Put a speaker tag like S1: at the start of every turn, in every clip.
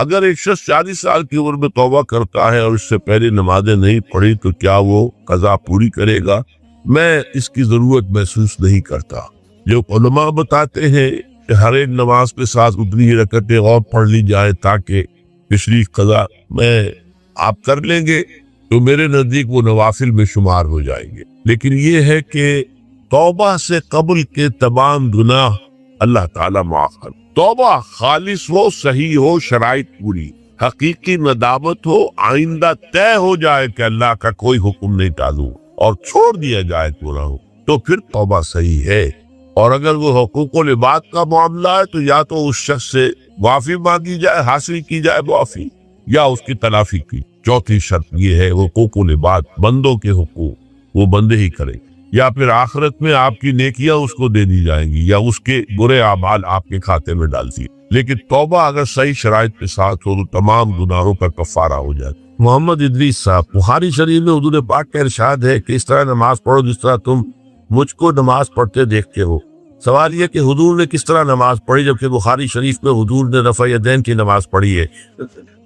S1: اگر ایک شخص 40 سال کی عمر میں توبہ کرتا ہے اور اس سے پہلے نمازیں نہیں پڑھی تو کیا وہ قضا پوری کرے گا؟ میں اس کی ضرورت محسوس نہیں کرتا۔ جو علماء بتاتے ہیں کہ ہر ایک نماز کے ساتھ اتنی ہی رکعتیں اور پڑھ لی جائے تاکہ پچھلی قضا میں آپ کر لیں گے تو میرے نزدیک وہ نوافل میں شمار ہو جائیں گے۔ لیکن یہ ہے کہ توبہ سے قبل کے تمام گناہ اللہ تعالیٰ معاف کر۔ توبہ خالص ہو، صحیح ہو، شرائط پوری، حقیقی ندامت ہو، آئندہ طے ہو جائے کہ اللہ کا کوئی حکم نہیں ٹالوں اور چھوڑ دیا جائے گناہوں، تو پھر توبہ صحیح ہے۔ اور اگر وہ حقوق العباد کا معاملہ ہے تو یا تو اس شخص سے معافی مانگی جائے، حاصل کی جائے معافی، یا اس کی تلافی کی۔ چوتھی شرط یہ ہے حقوق العباد، بندوں کے حقوق وہ بندے ہی کریں، یا پھر آخرت میں آپ کی نیکیاں اس کو دے دی جائیں گی یا اس کے برے اعمال آپ کے کھاتے میں ڈال دی۔ لیکن توبہ اگر صحیح شرائط کے ساتھ ہو تو تمام گناہوں کا کفارہ ہو جائے۔ محمد ادریس صاحب، بخاری شریف میں حضور پاک کا ارشاد ہے کہ اس طرح نماز پڑھو جس طرح تم مجھ کو نماز پڑھتے دیکھتے ہو۔ سوال یہ کہ حضور نے کس طرح نماز پڑھی جبکہ بخاری شریف میں حضور نے رفع یدین کی نماز پڑھی ہے؟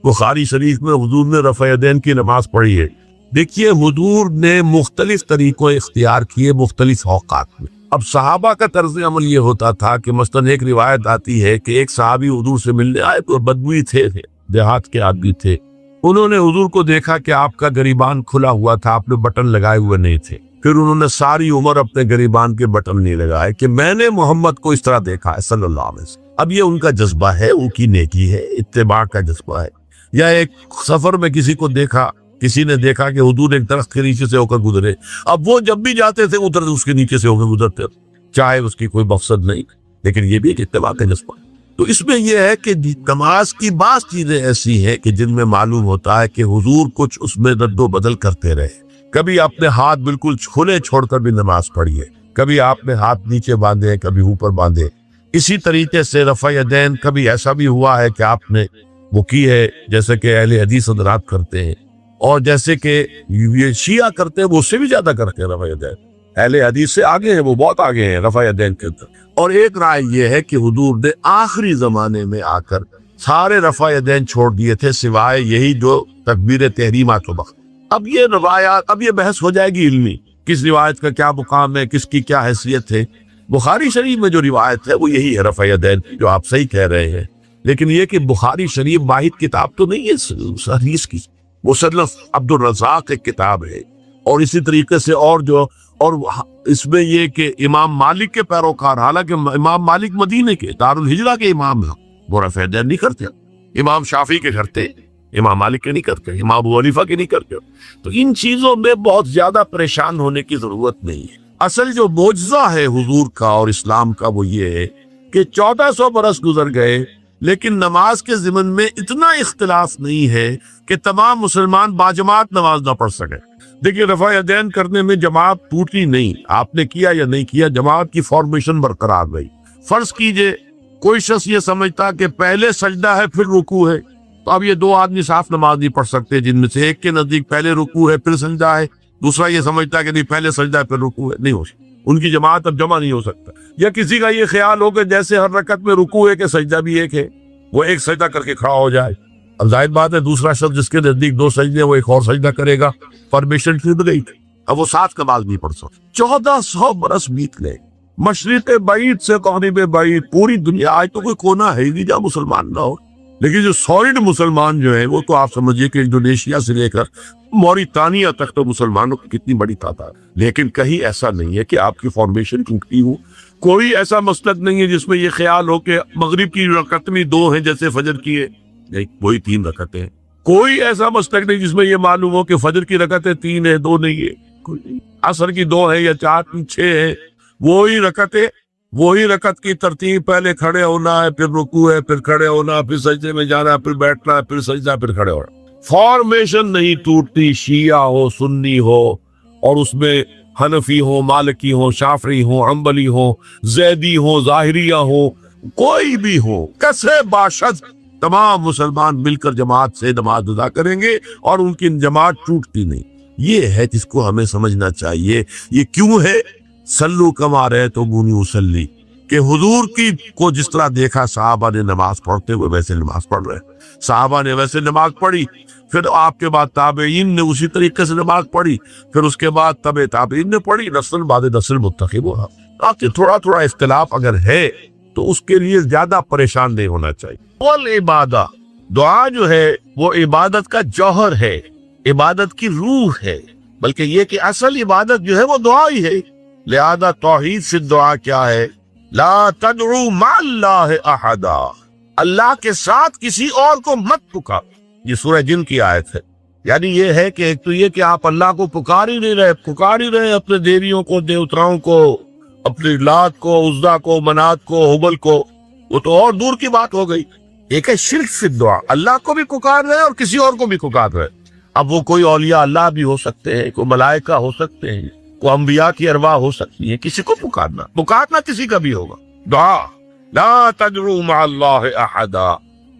S1: بخاری شریف میں حضور نے رفع یدین کی نماز پڑھی ہے۔ دیکھیے حضور نے مختلف طریقوں اختیار کیے مختلف اوقات میں۔ اب صحابہ کا طرز عمل یہ ہوتا تھا کہ مثلاً ایک روایت آتی ہے کہ ایک صحابی حضور سے ملنے آئے تو بدوی تھے، دیہات کے آدمی تھے۔ انہوں نے حضور کو دیکھا کہ آپ کا گریبان کھلا ہوا تھا، آپ نے بٹن لگائے ہوئے نہیں تھے۔ پھر انہوں نے ساری عمر اپنے گریبان کے بٹن نہیں لگائے کہ میں نے محمد کو اس طرح دیکھا ہے صلی اللہ علیہ وسلم۔ اب یہ ان کا جذبہ ہے، ان کی نیکی ہے، اتباع کا جذبہ ہے۔ یا ایک سفر میں کسی کو دیکھا، کسی نے دیکھا کہ حضور ایک درخت کے نیچے سے ہو کر گزرے، اب وہ جب بھی جاتے تھے ادھر اس کے نیچے سے ہو کر گزرتے، چاہے اس کی کوئی مقصد نہیں، لیکن یہ بھی ایک اتباع کا جذبہ۔ تو اس میں یہ ہے کہ نماز کی بعض چیزیں ایسی ہیں کہ جن میں معلوم ہوتا ہے کہ حضور کچھ اس میں رد و بدل کرتے رہے۔ کبھی اپنے ہاتھ بالکل کھلے چھوڑ کر بھی نماز پڑھی ہے، کبھی آپ نے ہاتھ نیچے باندھے، کبھی اوپر باندھے۔ اسی طریقے سے رفع یدین کبھی ایسا بھی ہوا ہے کہ آپ نے وہ کی ہے جیسے کہ اہل حدیث حضرات کرتے ہیں، اور جیسے کہ یہ شیعہ کرتے ہیں وہ اس سے بھی زیادہ کرتے ہیں رفع یدین۔ اہل حدیث سے آگے ہیں، وہ بہت آگے ہیں رفع یدین کے اندر۔ اور ایک رائے یہ ہے کہ حضور نے آخری زمانے میں آ کر سارے رفع یدین چھوڑ دیے تھے سوائے یہی جو تکبیر تحریمہ کے وقت۔ اب یہ روایات، اب یہ بحث ہو جائے گی علمی، کس روایت کا کیا مقام ہے، کس کی کیا حیثیت ہے۔ بخاری شریف میں جو روایت ہے وہ یہی ہے رفع یدین، جو آپ صحیح کہہ رہے ہیں۔ لیکن یہ کہ بخاری شریف واحد کتاب تو نہیں ہے حدیث کی، مصنف عبد الرزاق ایک کتاب ہے، اور اسی طریقے سے اور اس میں یہ کہ امام مالک کے پیروکار، حالانکہ امام مالک مدینے کے دارالہجرہ کے امام ہیں، وہ رفع یدین نہیں کرتے۔ امام شافعی کے کرتے، امام مالک کے نہیں کرتے، امام ابو حنیفہ کے نہیں کرتے۔ تو ان چیزوں میں بہت زیادہ پریشان ہونے کی ضرورت نہیں ہے۔ اصل جو معجزہ ہے حضور کا اور اسلام کا وہ یہ ہے کہ 1400 برس گزر گئے لیکن نماز کے ضمن میں اتنا اختلاف نہیں ہے کہ تمام مسلمان باجماعت نماز نہ پڑھ سکے۔ دیکھیے رفع یدین کرنے میں جماعت ٹوٹی نہیں، آپ نے کیا یا نہیں کیا، جماعت کی فارمیشن برقرار رہی۔ فرض کیجئے کوئی شخص یہ سمجھتا کہ پہلے سجدہ ہے پھر رکوع ہے، تو اب یہ دو آدمی صاف نماز نہیں پڑھ سکتے، جن میں سے ایک کے نزدیک پہلے رکوع ہے پھر سجدہ ہے، دوسرا یہ سمجھتا کہ نہیں پہلے سجدہ ہے پھر رکوع ہے، نہیں ہو سکتا، ان کی جماعت اب جمع نہیں ہو سکتا۔ یا کسی کا یہ خیال ہو کہ جیسے ہر رکعت میں رکوع ہے کہ سجدہ بھی ایک ہے، وہ ایک سجدہ کر کے کھڑا ہو جائے۔ اب ظاہر بات ہے دوسرا شخص جس کے نزدیک دو سجدے وہ ایک اور سجدہ کرے گا، فارمیشن ٹوٹ گئی، اب وہ ساتھ نماز نہیں پڑھ سکتا۔ 1400 برس بیت گئے، مشرق بعید سے مغرب بعید، پوری دنیا، آج تو کوئی کونا ہے ہی نہیں جہاں مسلمان نہ ہو۔ لیکن جو سالڈ مسلمان جو ہیں وہ تو آپ سمجھیے کہ انڈونیشیا سے لے کر موریتانیہ تک تو مسلمانوں کی کتنی بڑی تعداد، لیکن کہیں ایسا نہیں ہے کہ آپ کی فارمیشن ٹوٹتی ہو۔ کوئی ایسا مسلک نہیں ہے جس میں یہ خیال ہو کہ مغرب کی رکعت میں 2 ہیں جیسے فجر کی ہے، نہیں، وہی 3 رکعتیں ہیں۔ کوئی ایسا مسلک نہیں جس میں یہ معلوم ہو کہ فجر کی رکعتیں 3 ہیں 2 نہیں ہے، کوئی نہیں۔ عصر کی 2 ہے یا 4 6 ہے، وہی رکعتیں، وہی رکعت کی ترتیب، پہلے کھڑے ہونا ہے پھر رکوع ہے پھر کھڑے ہونا پھر سجدے میں جانا ہے پھر بیٹھنا ہے پھر سجدہ پھر کھڑے ہونا۔ فارمیشن نہیں ٹوٹتی، شیعہ ہو سنی ہو، اور اس میں حنفی ہو مالکی ہو شافعی ہو حنبلی ہو زیدی ہو ظاہریہ ہو، کوئی بھی ہو، کسے باشد تمام مسلمان مل کر جماعت سے نماز ادا کریں گے اور ان کی جماعت ٹوٹتی نہیں۔ یہ ہے جس کو ہمیں سمجھنا چاہیے۔ یہ کیوں ہے؟ سلو کما رہے تو مونی اسلی، کہ حضور کی کو جس طرح دیکھا صحابہ نے نماز پڑھتے ہوئے ویسے نماز پڑھ رہے ہیں، صحابہ نے ویسے نماز پڑھی، پھر آپ کے بعد تابعین نے اسی طریقے سے نماز پڑھی، پھر اس کے بعد تبع تابعین نے پڑھی، نسل بعد نسل منتخب ہوا۔ آپ تھوڑا تھوڑا اختلاف اگر ہے تو اس کے لیے زیادہ پریشان نہیں ہونا چاہیے۔ والعبادہ، دعا جو ہے وہ عبادت کا جوہر ہے، عبادت کی روح ہے، بلکہ یہ کہ اصل عبادت جو ہے وہ دعا ہی ہے۔ لہذا توحید سے دعا کیا ہے؟ لا تدعو مع اللہ احدا، اللہ کے ساتھ کسی اور کو مت پکار۔ یہ سورہ جن کی آیت ہے۔ یعنی یہ ہے کہ ایک تو یہ کہ آپ اللہ کو پکار ہی نہیں رہے اپنے دیویوں کو، دیوتاؤں کو، اپنی لات کو، عزا کو، منات کو، حبل کو، وہ تو اور دور کی بات ہو گئی۔ ایک ہے شرک فی الدعا، اللہ کو بھی پکار رہے اور کسی اور کو بھی پکار رہے۔ اب وہ کوئی اولیاء اللہ بھی ہو سکتے ہیں، کوئی ملائکہ ہو سکتے ہیں، کوئی انبیاء کی ارواح ہو سکتی ہیں، کسی کو پکارنا کسی کا بھی ہوگا۔ دعا لا تدعو مع اللہ احدا،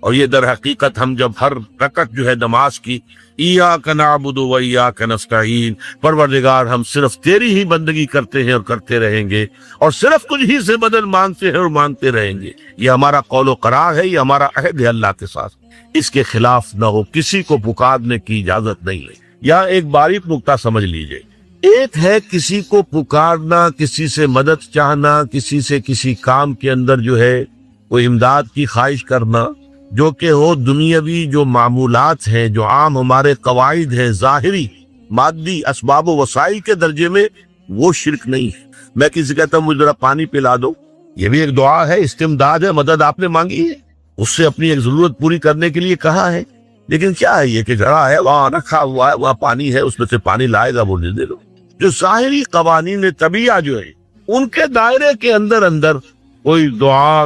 S1: اور یہ در حقیقت ہم جب ہر رکعت جو ہے نماز کی ایاک نعبد و ایاک نستعین، پروردگار ہم صرف تیری ہی بندگی کرتے ہیں اور کرتے رہیں گے، اور صرف تجھ ہی سے مدد مانگتے ہیں اور مانگتے رہیں گے، یہ ہمارا قول و قرار ہے، یہ ہمارا عہد ہے اللہ کے ساتھ۔ اس کے خلاف نہ ہو، کسی کو پکارنے کی اجازت نہیں ہے۔ یہاں ایک باریک نکتہ سمجھ لیجئے، ایک ہے کسی کو پکارنا، کسی سے مدد چاہنا، کسی سے کسی کام کے اندر جو ہے کوئی امداد کی خواہش کرنا، جو کہ ہو دنیاوی جو معمولات ہیں، جو عام ہمارے قواعد ہیں، ظاہری مادی اسباب و وسائل کے درجے میں، وہ شرک نہیں ہے۔ میں کسی کہتا ہوں مجھے ذرا پانی پلا دو، یہ بھی ایک دعا ہے، استمداد ہے، مدد آپ نے مانگی ہے، اس سے اپنی ایک ضرورت پوری کرنے کے لیے کہا ہے۔ لیکن کیا ہے یہ کہ جڑا ہے وہاں رکھا ہوا ہے، وہاں پانی ہے، اس میں سے پانی لائے گا وہ نہیں دے دو۔ جو ظاہری قوانین طبیعہ جو ہے ان کے دائرے کے اندر کوئی دعا،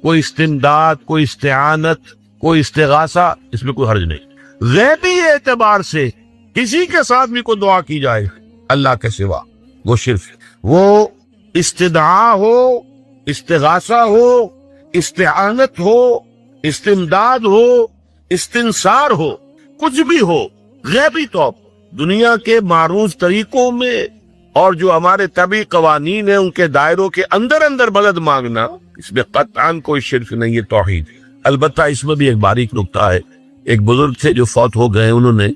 S1: کوئی استمداد، کوئی استعانت، کوئی استغاثہ، اس میں کوئی حرج نہیں۔ غیبی اعتبار سے کسی کے ساتھ بھی کوئی دعا کی جائے اللہ کے سوا، وہ شرک ہے۔ وہ استدعا ہو، استغاثہ ہو، استعانت ہو، استمداد ہو، استنصار ہو، کچھ بھی ہو، غیبی طور دنیا کے معروف طریقوں میں اور جو ہمارے طبعی قوانین ہیں ان کے دائروں کے اندر مدد مانگنا، اس میں قطعاً کوئی شرک نہیں ہے، توحید۔ البتہ اس میں بھی ایک باریک نکتہ ہے۔ ایک بزرگ تھے جو فوت ہو گئے، انہوں نے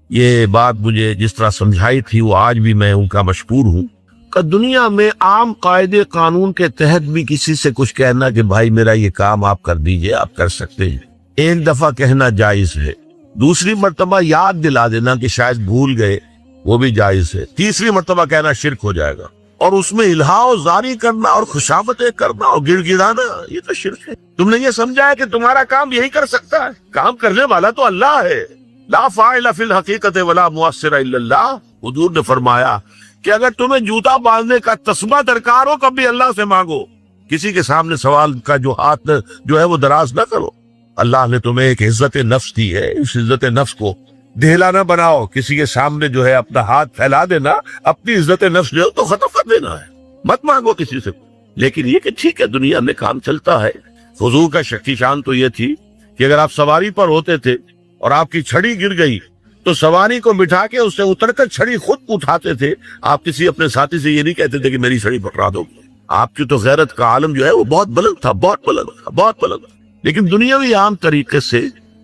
S1: یہ بات مجھے جس طرح سمجھائی تھی وہ آج بھی میں ان کا مشکور ہوں کہ دنیا میں عام قاعدے قانون کے تحت بھی کسی سے کچھ کہنا کہ بھائی میرا یہ کام آپ کر دیجئے، آپ کر سکتے ہیں، ایک دفعہ کہنا جائز ہے، دوسری مرتبہ یاد دلا دینا کہ شاید بھول گئے، وہ بھی جائز ہے، تیسری مرتبہ کہنا شرک ہو جائے گا، اور اس میں الہا و زاری کرنا اور خوشامدیں کرنا اور گڑ گڑانا، یہ تو شرک ہے۔ تم نے یہ سمجھا ہے کہ تمہارا کام یہی کر سکتا ہے، کام کرنے والا تو اللہ ہے۔ لا فاعل فی الحقیقت ولا مؤثر الا اللہ، حضور نے فرمایا کہ اگر تمہیں جوتا باندھنے کا تسبیح درکار ہو کبھی اللہ سے مانگو، کسی کے سامنے سوال کا جو ہاتھ جو ہے وہ دراز نہ کرو۔ اللہ نے تمہیں ایک عزت نفس دی ہے، اس عزت نفس کو ڈھیلا نہ بناؤ، کسی کے سامنے جو ہے اپنا ہاتھ پھیلا دینا، اپنی عزت نفس جو ہے تو ختم کر دینا ہے، مت مانگو کسی سے۔ لیکن یہ کہ ٹھیک ہے دنیا میں کام چلتا ہے۔ حضور کا شخصی شان تو یہ تھی کہ اگر آپ سواری پر ہوتے تھے اور آپ کی چھڑی گر گئی تو سواری کو بٹھا کے اس سے اتر کر چھڑی خود اٹھاتے تھے، آپ کسی اپنے ساتھی سے یہ نہیں کہتے تھے کہ میری چھڑی پکڑا دو۔ آپ کی تو غیرت کا عالم جو ہے وہ بہت بلند تھا، بہت بلند۔ لیکن دنیاوی عام طریقے سے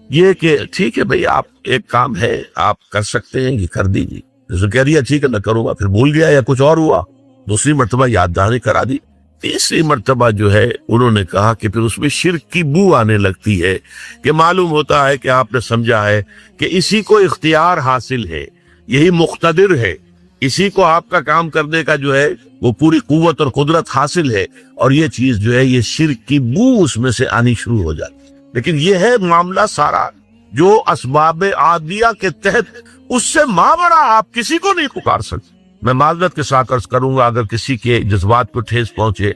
S1: یہ کہ ٹھیک ہے بھئی آپ ایک کام ہے آپ کر سکتے ہیں، یہ کر دیجیے، جیسے کہہ دیا ٹھیک ہے نہ کروں گا، پھر بھول گیا یا کچھ اور ہوا، دوسری مرتبہ یاد دہانی کرا دی، تیسری مرتبہ جو ہے انہوں نے کہا کہ پھر اس میں شرک کی بو آنے لگتی ہے کہ معلوم ہوتا ہے کہ آپ نے سمجھا ہے کہ اسی کو اختیار حاصل ہے، یہی مقتدر ہے، اسی کو آپ کا کام کرنے کا جو ہے وہ پوری قوت اور قدرت حاصل ہے، اور یہ چیز جو ہے یہ شرک کی بو اس میں سے آنی شروع ہو جاتی۔ لیکن یہ ہے معاملہ سارا جو اسباب عادیہ کے تحت، اس سے مابڑا آپ کسی کو نہیں پکار سکتے۔ میں معذرت کے ساتھ عرض کروں گا اگر کسی کے جذبات کو ٹھیس پہنچے،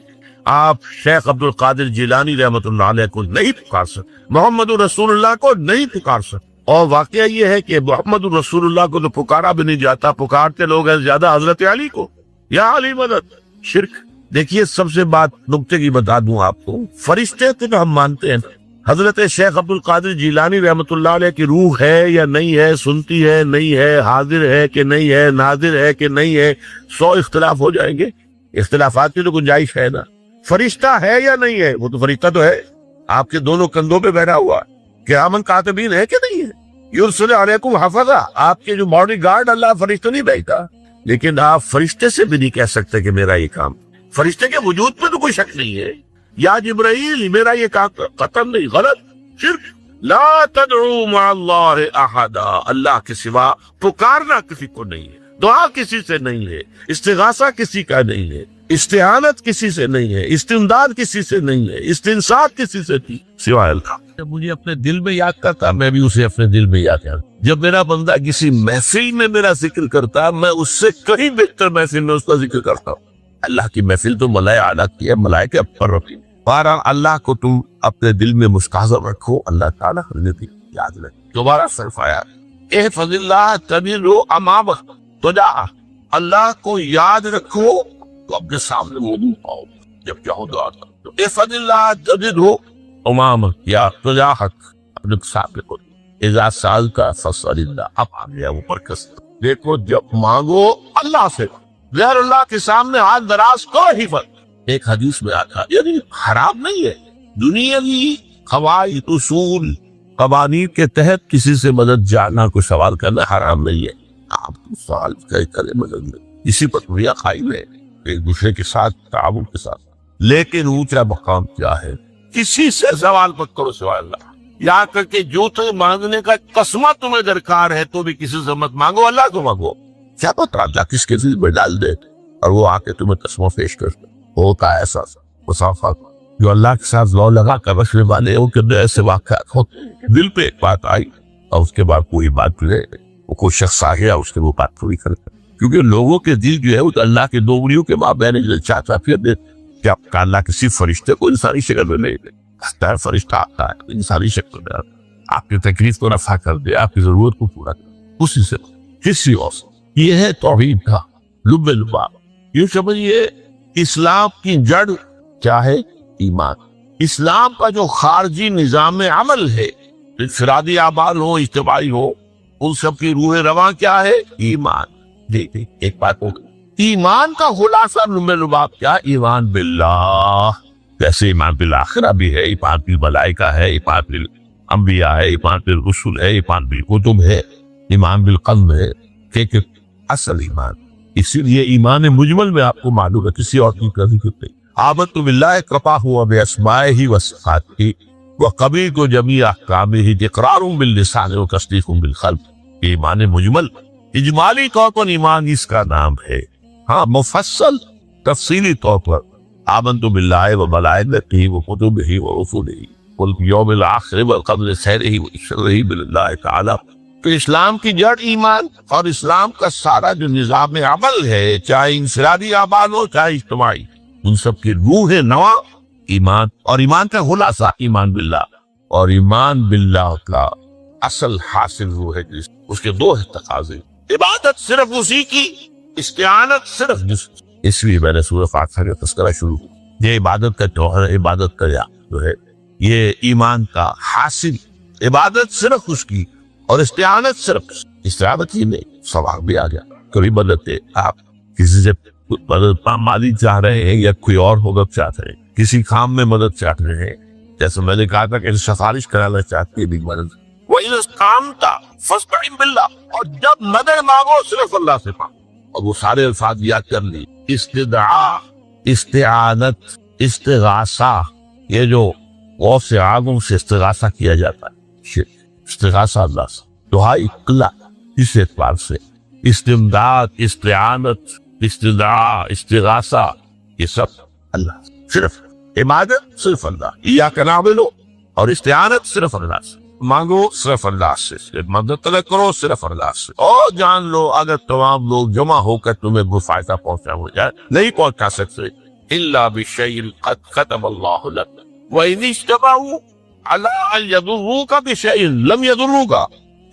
S1: آپ شیخ عبد القادر جیلانی رحمۃ اللہ علیہ کو نہیں پکار سکتے، محمد رسول اللہ کو نہیں پکار سکتے۔ اور واقعہ یہ ہے کہ محمد رسول اللہ کو تو پکارا بھی نہیں جاتا، پکارتے لوگ ہیں زیادہ حضرت علی کو، یا علی مدد، شرک۔ دیکھیے سب سے بات نکتے کی بتا دوں آپ کو، فرشتے تک ہم مانتے ہیں، حضرت شیخ عبد القادر جیلانی رحمۃ اللہ علیہ کی روح ہے یا نہیں ہے، سنتی ہے نہیں ہے، حاضر ہے کہ نہیں ہے، ناظر ہے کہ نہیں ہے، 100 اختلاف ہو جائیں گے، اختلافات کی تو گنجائش ہے نا۔ فرشتہ ہے یا نہیں ہے؟ وہ تو فرشتہ تو ہے، آپ کے دونوں کندھوں پہ بیٹھا ہوا ہے، قیامن کاتبین ہے کہ نہیں ہے؟ یرسل علیکم حفظہ، آپ کے جو باڈی گارڈ اللہ فرشتہ نہیں بھیجتا، لیکن آپ فرشتے سے بھی نہیں کہہ سکتے کہ میرا یہ کام، فرشتے کے وجود پہ تو کوئی شک نہیں ہے، یا جبرائیل میرا یہ کام قطعاً نہیں، غلط، شرک۔ لا تدعو مع اللہ احدا، اللہ کے سوا پکارنا کسی کو نہیں ہے، دعا کسی سے نہیں ہے، استغاثہ کسی کا نہیں ہے، استعانت کسی سے نہیں ہے، استمداد کسی سے نہیں ہے، استنصات کسی سے نہیں سوائے اللہ۔ جب مجھے اپنے دل میں یاد کرتا میں بھی اسے اپنے دل میں یاد کرتا، جب میرا بندہ کسی محفل میں میرا ذکر کرتا میں اس سے کہیں بہتر محفل میں اس کا ذکر کرتا ہوں۔ اللہ کی محفل تو ملائے اعلیٰ کی ہے، ملائکہ پر رکھی، بہرحال اللہ کو تم اپنے دل میں مستحضر رکھو، اللہ تعالیٰ حضرت یاد رکھو۔ دوبارہ صرف آیا احفظ اللہ تجدہ امامک تجاہک، اللہ کو یاد رکھو تو اپنے سامنے موجود پاؤ جب چاہو دعا کرو۔ احفظ اللہ تجدہ امامک یا تجاہک، اپنے سامنے کو اذا سألت فاسأل اللہ، اب آ گیا وہ برکت۔ دیکھو جب مانگو اللہ سے، غیر اللہ کے سامنے ہاتھ دراز کرو ہی فرق۔ ایک حدیث میں آتا یعنی حرام نہیں ہے، دنیاوی قواعد اصول قوانین کے تحت کسی سے مدد جاننا، کوئی سوال کرنا حرام نہیں ہے، آپ سوال کریں مدد میں، اسی پر دنیا قائم ہے، ایک دوسرے کے ساتھ تعاون کے ساتھ، لیکن اونچا مقام کیا ہے؟ کسی سے سوال مت کرو سوائے اللہ، یہاں کر کے جوتے مانگنے کا قسمہ تمہیں درکار ہے تو بھی کسی سے مت مانگو، اللہ کو مانگو، کیا پتہ اللہ کس کے دل میں ڈال دے اور وہ آ کے تمہیں قسمہ پیش کرتے۔ ہوتا ہے ایسا مسافات جو اللہ کے ساتھ لو لگا کر رکھنے والے وہ کتنے ایسے واقعات ہوتے، دل پہ ایک بات آئی اور اس کے بعد کوئی بات نہیں، وہ کوئی شخص آ گیا اس کے وہ بات پوری کرتا، کیونکہ لوگوں کے دل جو ہے وہ اللہ کے دو انگلیوں کے مابین چاہتا پھر دے کہ آپ کا اللہ کسی فرشتے کو انسانی شکل میں نہیں دے، فرشتہ آتا ہے انسانی شکل میں آپ کی تکلیف کو رفع کر دے، آپ کی ضرورت کو پورا کر، اسی سے کسی اور سے۔ یہ ہے توحید کا لب لباب۔ یوں سمجھیے اسلام کی جڑ کیا ہے؟ ایمان۔ اسلام کا جو خارجی نظام عمل ہے، انفرادی اعمال ہو اجتماعی ہو، ان سب کی روح رواں کیا ہے؟ ایمان۔ جی ایک بات ہو گئی، ایمان کا خلاصہ لب لباب کیا؟ ایمان باللہ، جیسے ایمان بالآخرہ بھی ہے، ایمان بالملائکہ ہے، ایمان بالانبیاء ہے، ایمان بالرسل ہے، ایمان بالکتب ہے، ایمان بالقلب ہے، کہ اصل ایمان۔ اسی لیے ایمان مجمل میں آپ کو معلوم ہے کسی اور کی ذکر نہیں۔ آمنت باللہ کفا ہوا باسمائہ وصفاتہ وقبلت جمیع احکامہ اقرار باللسان وتصدیق بالقلب۔ ایمان مجمل اجمالی طور پر ایمان اس کا نام ہے، ہاں مفصل تفصیلی طور پر آمنت باللہ وملائکتہ وکتبہ ورسلہ والیوم الآخر والقدر خیرہ وشرہ باللہ تعالی۔ تو اسلام کی جڑ ایمان، اور اسلام کا سارا جو نظام عمل ہے، چاہے انفرادی اعمال ہو چاہے اجتماعی، ان سب کی روح نواں ایمان، اور ایمان کا خلاصہ ایمان باللہ، اور ایمان باللہ کا اصل حاصل وہ ہے جس اس کے دو تقاضے، عبادت صرف اسی کی، استعانت صرف جس۔ اس لیے میں نے سورہ فاتحہ کا تذکرہ شروع کیا، یہ عبادت کا جوہر، عبادت کا جو ہے یہ ایمان کا حاصل، عبادت صرف اس کی اور استعانت صرف استعانت ہی نہیں، ثواب بھی آ گیا۔ کبھی مدد آپ کسی سے مدد مالی چاہ رہے ہیں یا کوئی اور مدد چاہتے ہیں، کسی کام میں مدد چاہتے ہیں، جیسے میں نے کہا تھا کہ سفارش کرانا چاہتے بھی مدد، وَإِذَا اسْتَعَنْتَ فَاسْتَعِنْ بِاللَّهِ، اور جب مدد مانگو صرف اللہ سے مانگو، اور وہ سارے الفاظ یاد کر لی، استدعاء، استعانت، استغاثہ، یہ جو غوث اعظم سے استغاثہ کیا جاتا ہے، استغاثہ اللہ سے، دعائی اللہ، اس اعتبار سے استمداد، استعانت، استدعاء، استغاثہ، یہ سب اللہ سے، صرف عبادت صرف اللہ، ایاک نعبد، اور استعانت صرف اللہ سے، مانگو صرف اللہ سے، مدد طلب کرو صرف اللہ سے، اور جان لو اگر تمام لوگ جمع ہو کر تمہیں وہ فائدہ پہنچا ہو جائے نہیں پہنچا سکتے، الا بشیء قد كتب اللہ لك وَإِذِ اجْتَمَعُوا عَلَىٰ أَن يَضُرُّوكَ بِشَيْءٍ لَمْ يَضُرُّوكَ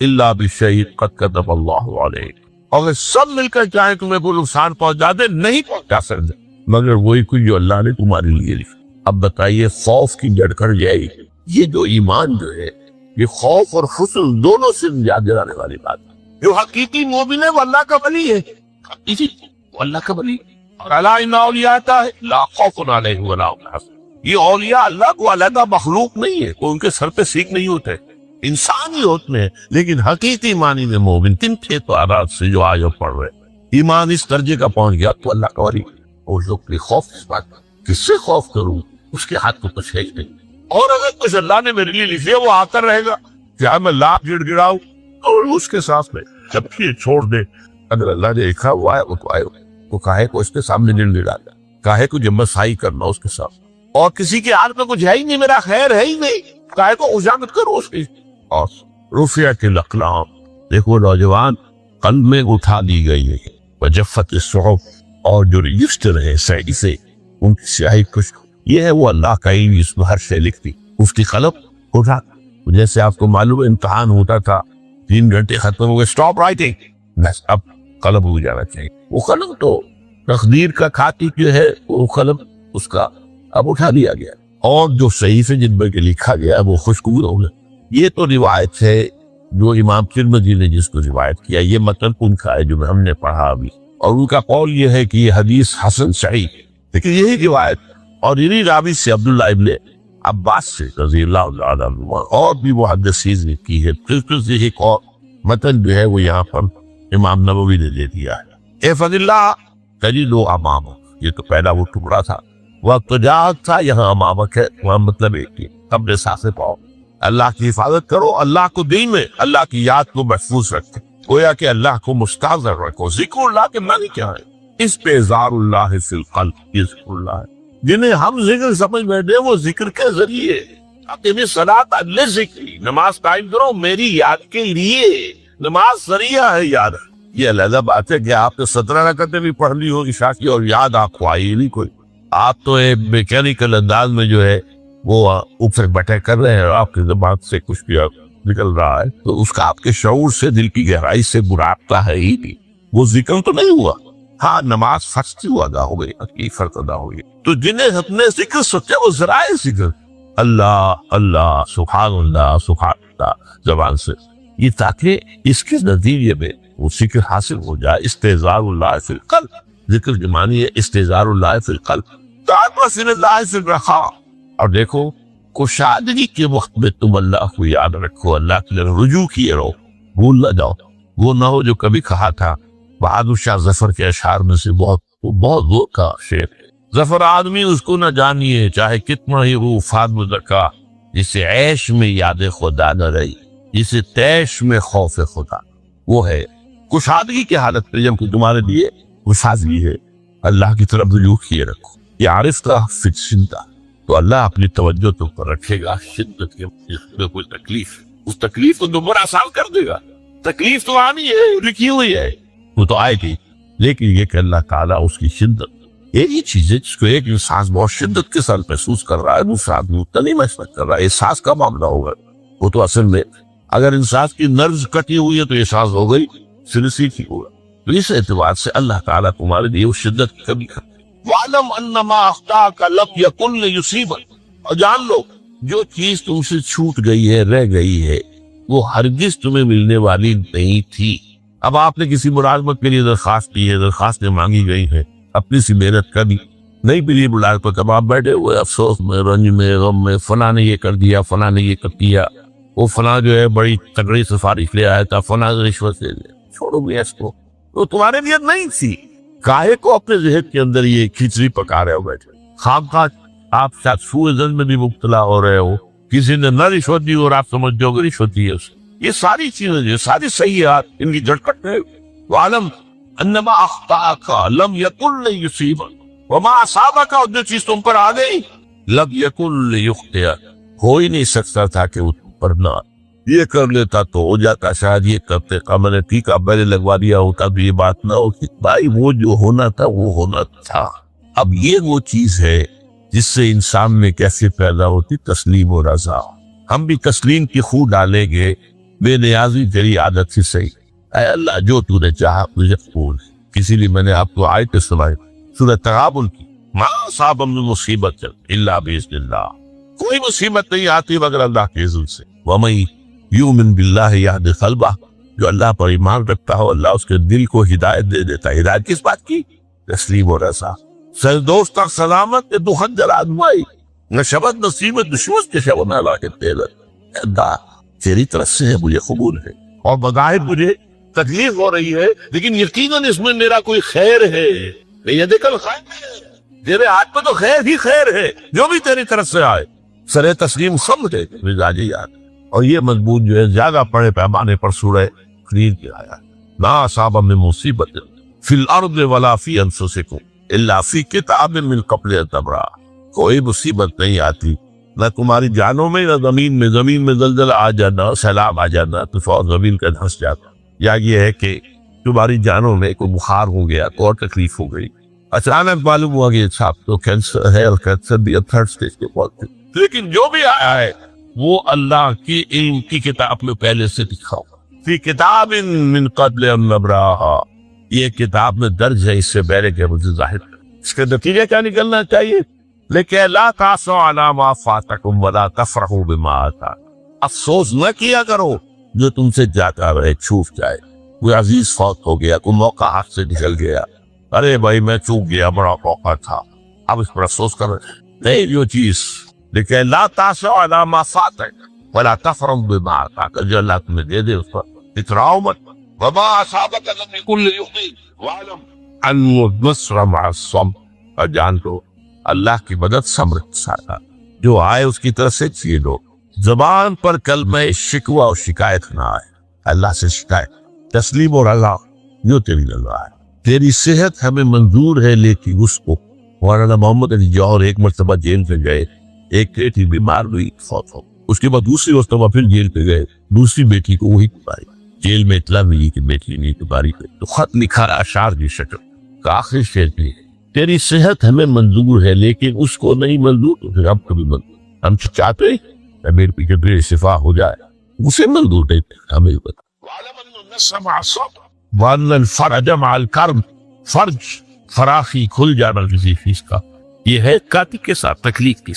S1: إِلَّا بِشَيْءٍ قَدْ كَتَبَ اللَّهُ عَلَيْكَ، اگر سب مل کر چاہیں تمہیں کوئی نقصان پہنچا دے نہیں پہنچا سکتے مگر وہی کوئی جو اللہ نے تمہارے لیے لکھا۔ اب بتائیے خوف کی جڑ کر جائے گی، یہ جو ایمان جو ہے یہ خوف اور حسن دونوں سے نجات دلانے والی بات ہے۔ جو حقیقی مومن ہے وہ اللہ کا ولی ہے، اسی وہ اللہ کا ولی، الا ان اولیاء لا خوف علیہم ولا هم يحزنون. یہ اولیاء اللہ کو علیحدہ مخلوق نہیں ہے، کوئی ان کے سر پہ سیک نہیں ہوتے، انسان ہی ہوتے ہیں، لیکن حقیقی معنی میں مومن تن تھے تو آرات سے جو آئے پڑھ رہے. ایمان اس درجے کا پہنچ گیا تو اللہ کا ولی. اور لوگ کے خوف اس بات کا، کس سے خوف کروں، اس کے ہاتھ کو کچھ ہے ہی نہیں. اور اگر کچھ اللہ نے میرے لیے لکھ لیا وہ آتا رہے گا، کیا میں لاکھ گڑ گڑاؤں اور اس کے ساتھ میں جب یہ چھوڑ دے. اگر اللہ نے لکھا ہوا ہے وہ تو آئے، وہ کاہے کو اس کے سامنے گڑ گڑانا، کاہے کو جمع سائی کرنا اس کے ساتھ. اور کسی کے ہاتھ میں کچھ ہے ہی نہیں، میرا خیر ہے ہی نہیں، کاہے کو اجاگر کرو اس کی. اور رفعت الاقلام، دیکھو نوجوان قلم میں اٹھا دی گئی ہے، وجفت الصحف، اور جو رجسٹر ہے سعی سے ان کی سیاہی کچھ، یہ ہے وہ اللہ کا علم اس میں ہر شے لکھتی. اس کی قلم اٹھا، جیسے آپ کو معلوم ہے امتحان ہوتا تھا 3 گھنٹے ختم ہو گئے، اسٹاپ رائٹنگ، بس اب قلم ہو جانا چاہیے. وہ قلم تو تقدیر کا کھاتی جو ہے وہ قلم اس کا اب اٹھا دیا گیا، اور جو صحیفے جن پر لکھا گیا وہ خوشبو ہو گئے. یہ تو روایت ہے جو امام ترمذی نے جس کو روایت کیا، یہ متن ان کا ہے جو ہم نے پڑھا ابھی، اور ان کا قول یہ ہے کہ یہ حدیث حسن صحیح ہے. لیکن یہی روایت اور انہی راوی سے عبداللہ ابن عباس سے رضی اللہ تعالی عنہ اور بھی محدثین نے کی ہے. پھر ایک اور متن جو ہے وہ یہاں پر امام نووی نے دے دیا ہے. احفظ اللہ تجدہ امامک، یہ تو پہلا وہ ٹکڑا تھا، وقت جات تھا، یہاں امامک ہے، وہاں مطلب ایک ہی قبر ساسے پاؤ. اللہ کی حفاظت کرو، اللہ کو دین میں اللہ کی یاد کو محفوظ رکھو، گویا کہ اللہ کو مستحضر رکھو. ذکر اللہ کے معنی کیا ہے؟ اس پہ اظہار اللہ فی القلب، یہ ذکر اللہ ہے. جنہیں ہم ذکر سمجھ بیٹھے وہ ذکر کے ذریعے صلاۃ اللہ ذکری، نماز قائم کرو میری یاد کے لیے. نماز ذریعہ ہے یاد. یہ علیحدہ بات ہے کہ آپ نے 17 رکعتیں بھی پڑھ لی ہو عشاء کی اور یاد آپ کو آئی نہیں کوئی. آپ تو ایک میکینیکل انداز میں جو ہے وہ اوپر بٹے کر رہے ہیں اور آپ کے دماغ سے کچھ بھی نکل رہا ہے، تو اس کا آپ کے شعور سے دل کی گہرائی سے برابطہ ہے ہی نہیں. وہ ذکر تو نہیں ہوا. ہاں نماز فرض کیوں ادا ہو گئی، کی فرض ادا ہو گئی. تو جنہیں اپنے ذکر سوچے وہ ذرائع ذکر اللہ اللہ سبحان اللہ زبان سے، یہ تاکہ اس کے نتیجے میں وہ ذکر حاصل ہو جائے. استحضار اللہ فی القلب، ذکر کے معنی ہے استحضار اللہ فی القلب، تعرف اللہ فی الرخاء. اور دیکھو کشادگی کے وقت میں تم اللہ کو یاد رکھو، اللہ کی طرف رجوع کیے رہو، بھول نہ جاؤ. وہ نہ ہو جو کبھی کہا تھا بہادر شاہ ظفر کے اشعار میں سے بہت زور کا شعر. ظفر آدمی اس کو نہ جانیے چاہے کتنا ہی وہ وفاد مزکا، جسے عیش میں یاد خدا نہ رہی، جسے تیش میں خوف خدا. وہ ہے کشادگی کی حالت میں جب کہ تمہارے لیے کشادگی ہے، اللہ کی طرف رجوع کیے رکھو. یہ عارف کا فکشنتا، تو اللہ اپنی توجہ تو پر رکھے گا. شدت کے میں کوئی تکلیف، اس تکلیف کو دوبارہ آسان کر دے گا. تکلیف تو آنی ہے، لکھی ہوئی ہے، وہ تو آئے گی. لیکن یہ کہ اللہ تعالیٰ اس کی شدت، یہی چیز ہے جس کو ایک انسان بہت شدت کے ساتھ محسوس کر رہا ہے، دوسرا آدمی اتنا نہیں محسوس کر رہا ہے. احساس کا معاملہ ہوگا. وہ تو اصل میں اگر انسان کی نرز کٹی ہوئی ہے تو احساس ہو گئی، سلسی کی ہوگا. تو اس اعتبار سے اللہ تعالیٰ تمہارے لیے اس شدت کی کمی کرتا ہے. وَعْلَمْ أَنَّمَا أَخْطَأَكَ لَمْ يَكُنْ لِيُصِيبَكَ، اور جان لو جو چیز تم سے چھوٹ گئی ہے، رہ گئی ہے، وہ ہرگز تمہیں ملنے والی نہیں تھی. اب آپ نے کسی ملازمت کے لیے درخواست کی ہے، درخواستیں مانگی گئی ہیں، اپنی سی محنت کری، نہیں ملی ملازمت. اب آپ بیٹھے ہوئے افسوس میں، رنج میں، غم میں، فلاں نے یہ کر دیا، فلاں نے یہ کر دیا، وہ فلاں جو ہے بڑی تگڑی سفارش لے آیا تھا، فلاں رشوت لے لیا. چھوڑو گے اس کو، تو تمہارے نیت نہیں تھی. کاہے کو اپنے ذہن کے اندر یہ کھچڑی پکا رہے ہو بیٹھے؟ خواہ آپ شاید سوء ظن میں بھی مبتلا ہو رہے ہو، کسی نے نہ رشوت دی اور آپ سمجھتے ہو کہ رشوت دی ہے اس نے. یہ ساری چیزیں جو ساری صحیحات ان کی جھٹکٹ ہے. وَعَلَمْ أَنَّمَا أَخْطَأَكَ لَمْ يَكُنْ لِيُصِيبَكَ وَمَا أَصَابَكَ، اور جو چیز تم پر آ گئی لَمْ يَكُنْ لِيُخْطِئَكَ، ہو ہی نہیں سکتا تھا کہ وہ تم پر نہ. یہ کر لیتا تو ہو جاتا، شاید یہ کرتے کا میں نے ٹھیک ہے پہلے لگوا دیا ہوتا تو یہ بات نہ ہوتی. بھائی وہ جو ہونا تھا وہ ہونا تھا. اب یہ وہ چیز ہے جس سے انسان میں کیسے پیدا ہوتی تسلیم و رضا. ہم بھی تسلیم کی خو ڈالیں گے، بے نیازی تیری عادت سے صحیح. اے اللہ جو تو نے چاہا مجھے قبول. اسی لیے میں نے آپ کو آیت سنائی سورۃ تغابن کی، ما اصاب من مصیبت الا باذن اللہ، کوئی مصیبت نہیں آتی مگر اللہ کے اذن سے. ومن یؤمن باللہ یہد قلبہ، جو اللہ پر ایمان رکھتا ہو اللہ اس کے دل کو ہدایت دے دیتا ہے. ہدایت کس بات کی؟ تسلیم و رضا سر دوست تک سلامت کے تو خنجر آزمائی نہ شبت نصیب دشمن کے شب نہ لا کے اللہ تیری طرف سے ہے مجھے قبول ہے اور بظاہر مجھے تکلیف ہو رہی ہے لیکن یقیناً اس میں میرا کوئی خیر ہے یدکل خیر ہے تیرے ہاتھ پہ تو خیر ہی خیر ہے جو بھی تیری طرف سے آئے سر تسلیم سب ہے مزاجی یاد اور یہ مضمون جو ہے زیادہ بڑے پیمانے پر سورہ خرید کے آیا لا اصاب من مصیبت فی الارض ولا فی انفسکم الا فی کتاب من قبل ان تبرأ کوئی مصیبت نہیں آتی نہ تمہاری جانوں میں نہ زمین میں زلزلہ آ جانا سیلاب آ جانا طوفان زمین کا دھنس جاتا یا یہ ہے کہ تمہاری جانوں میں کوئی بخار ہو گیا کوئی اور تکلیف ہو گئی اچانک معلوم ہوا کہ صاحب تو کینسر ہے اور کینسر بھی تھرڈ سٹیج کے پہنچ لیکن جو بھی آیا ہے وہ اللہ کی علم کی کتاب میں پہلے سے لکھا ہوا فی کتاب من قبل ان نبرأھا یہ کتاب میں درج ہے اس سے پہلے کہ مجھے ظاہر اس کا نتیجہ کیا نکلنا چاہیے لیکن لا تعصوا علی ما فاتکم ولا تفرحوا بما آتاکم افسوس نہ کیا کرو جو تم سے جاتا رہے چھوٹ جائے کوئی عزیز فوت ہو گیا کوئی موقع ہاتھ سے نکل گیا ارے بھائی میں چوک گیا بڑا موقع تھا اب اس پر افسوس کر رہے نہیں جو چیز لیکن لا تعصوا علی ما فاتک ولا تفرحوا بما آتاک جو اللہ تمہیں دے دے اس پر اتراؤ مت وما اصابک لم یکن لیخطئک واعلم ان النصر مع الصبر اور جان تو اللہ کی مدد صبر کے ساتھ جو آئے اس کی طرف سے چیئے لو زبان پر کلمہ شکوہ اور شکایت نہ آئے اللہ سے شکایت تسلیم اور رضا جو تیری رضا ہے تیری صحت ہمیں منظور ہے لیکن اس کو مولانا محمد علی جوہر ایک مرتبہ جیل پہ گئے ایک بیٹی بیمار ہوئی فوت ہو اس کے بعد دوسری مرتبہ پھر جیل پہ گئے دوسری بیٹی کو وہی بیماری جیل میں اطلاع ملی کہ بیٹی نہیں بیماری پہ تو خط لکھا اشعار کی شکل کا آخری شعر بھی ہے تیری صحت ہمیں منظور ہے لیکن اس کو نہیں منظور تو پھر ہم کبھی منظور ہم چاہتے ہیں میرے پیچھے تیری شفا ہو جائے اسے منظور نہیں ہمیں وَأَنَّ الْفَرَجَ مَعَ الْكَرْبِ فرج فراخی کھل جانا کسی چیز کا یہ ہے کاتی کے ساتھ تکلیف کی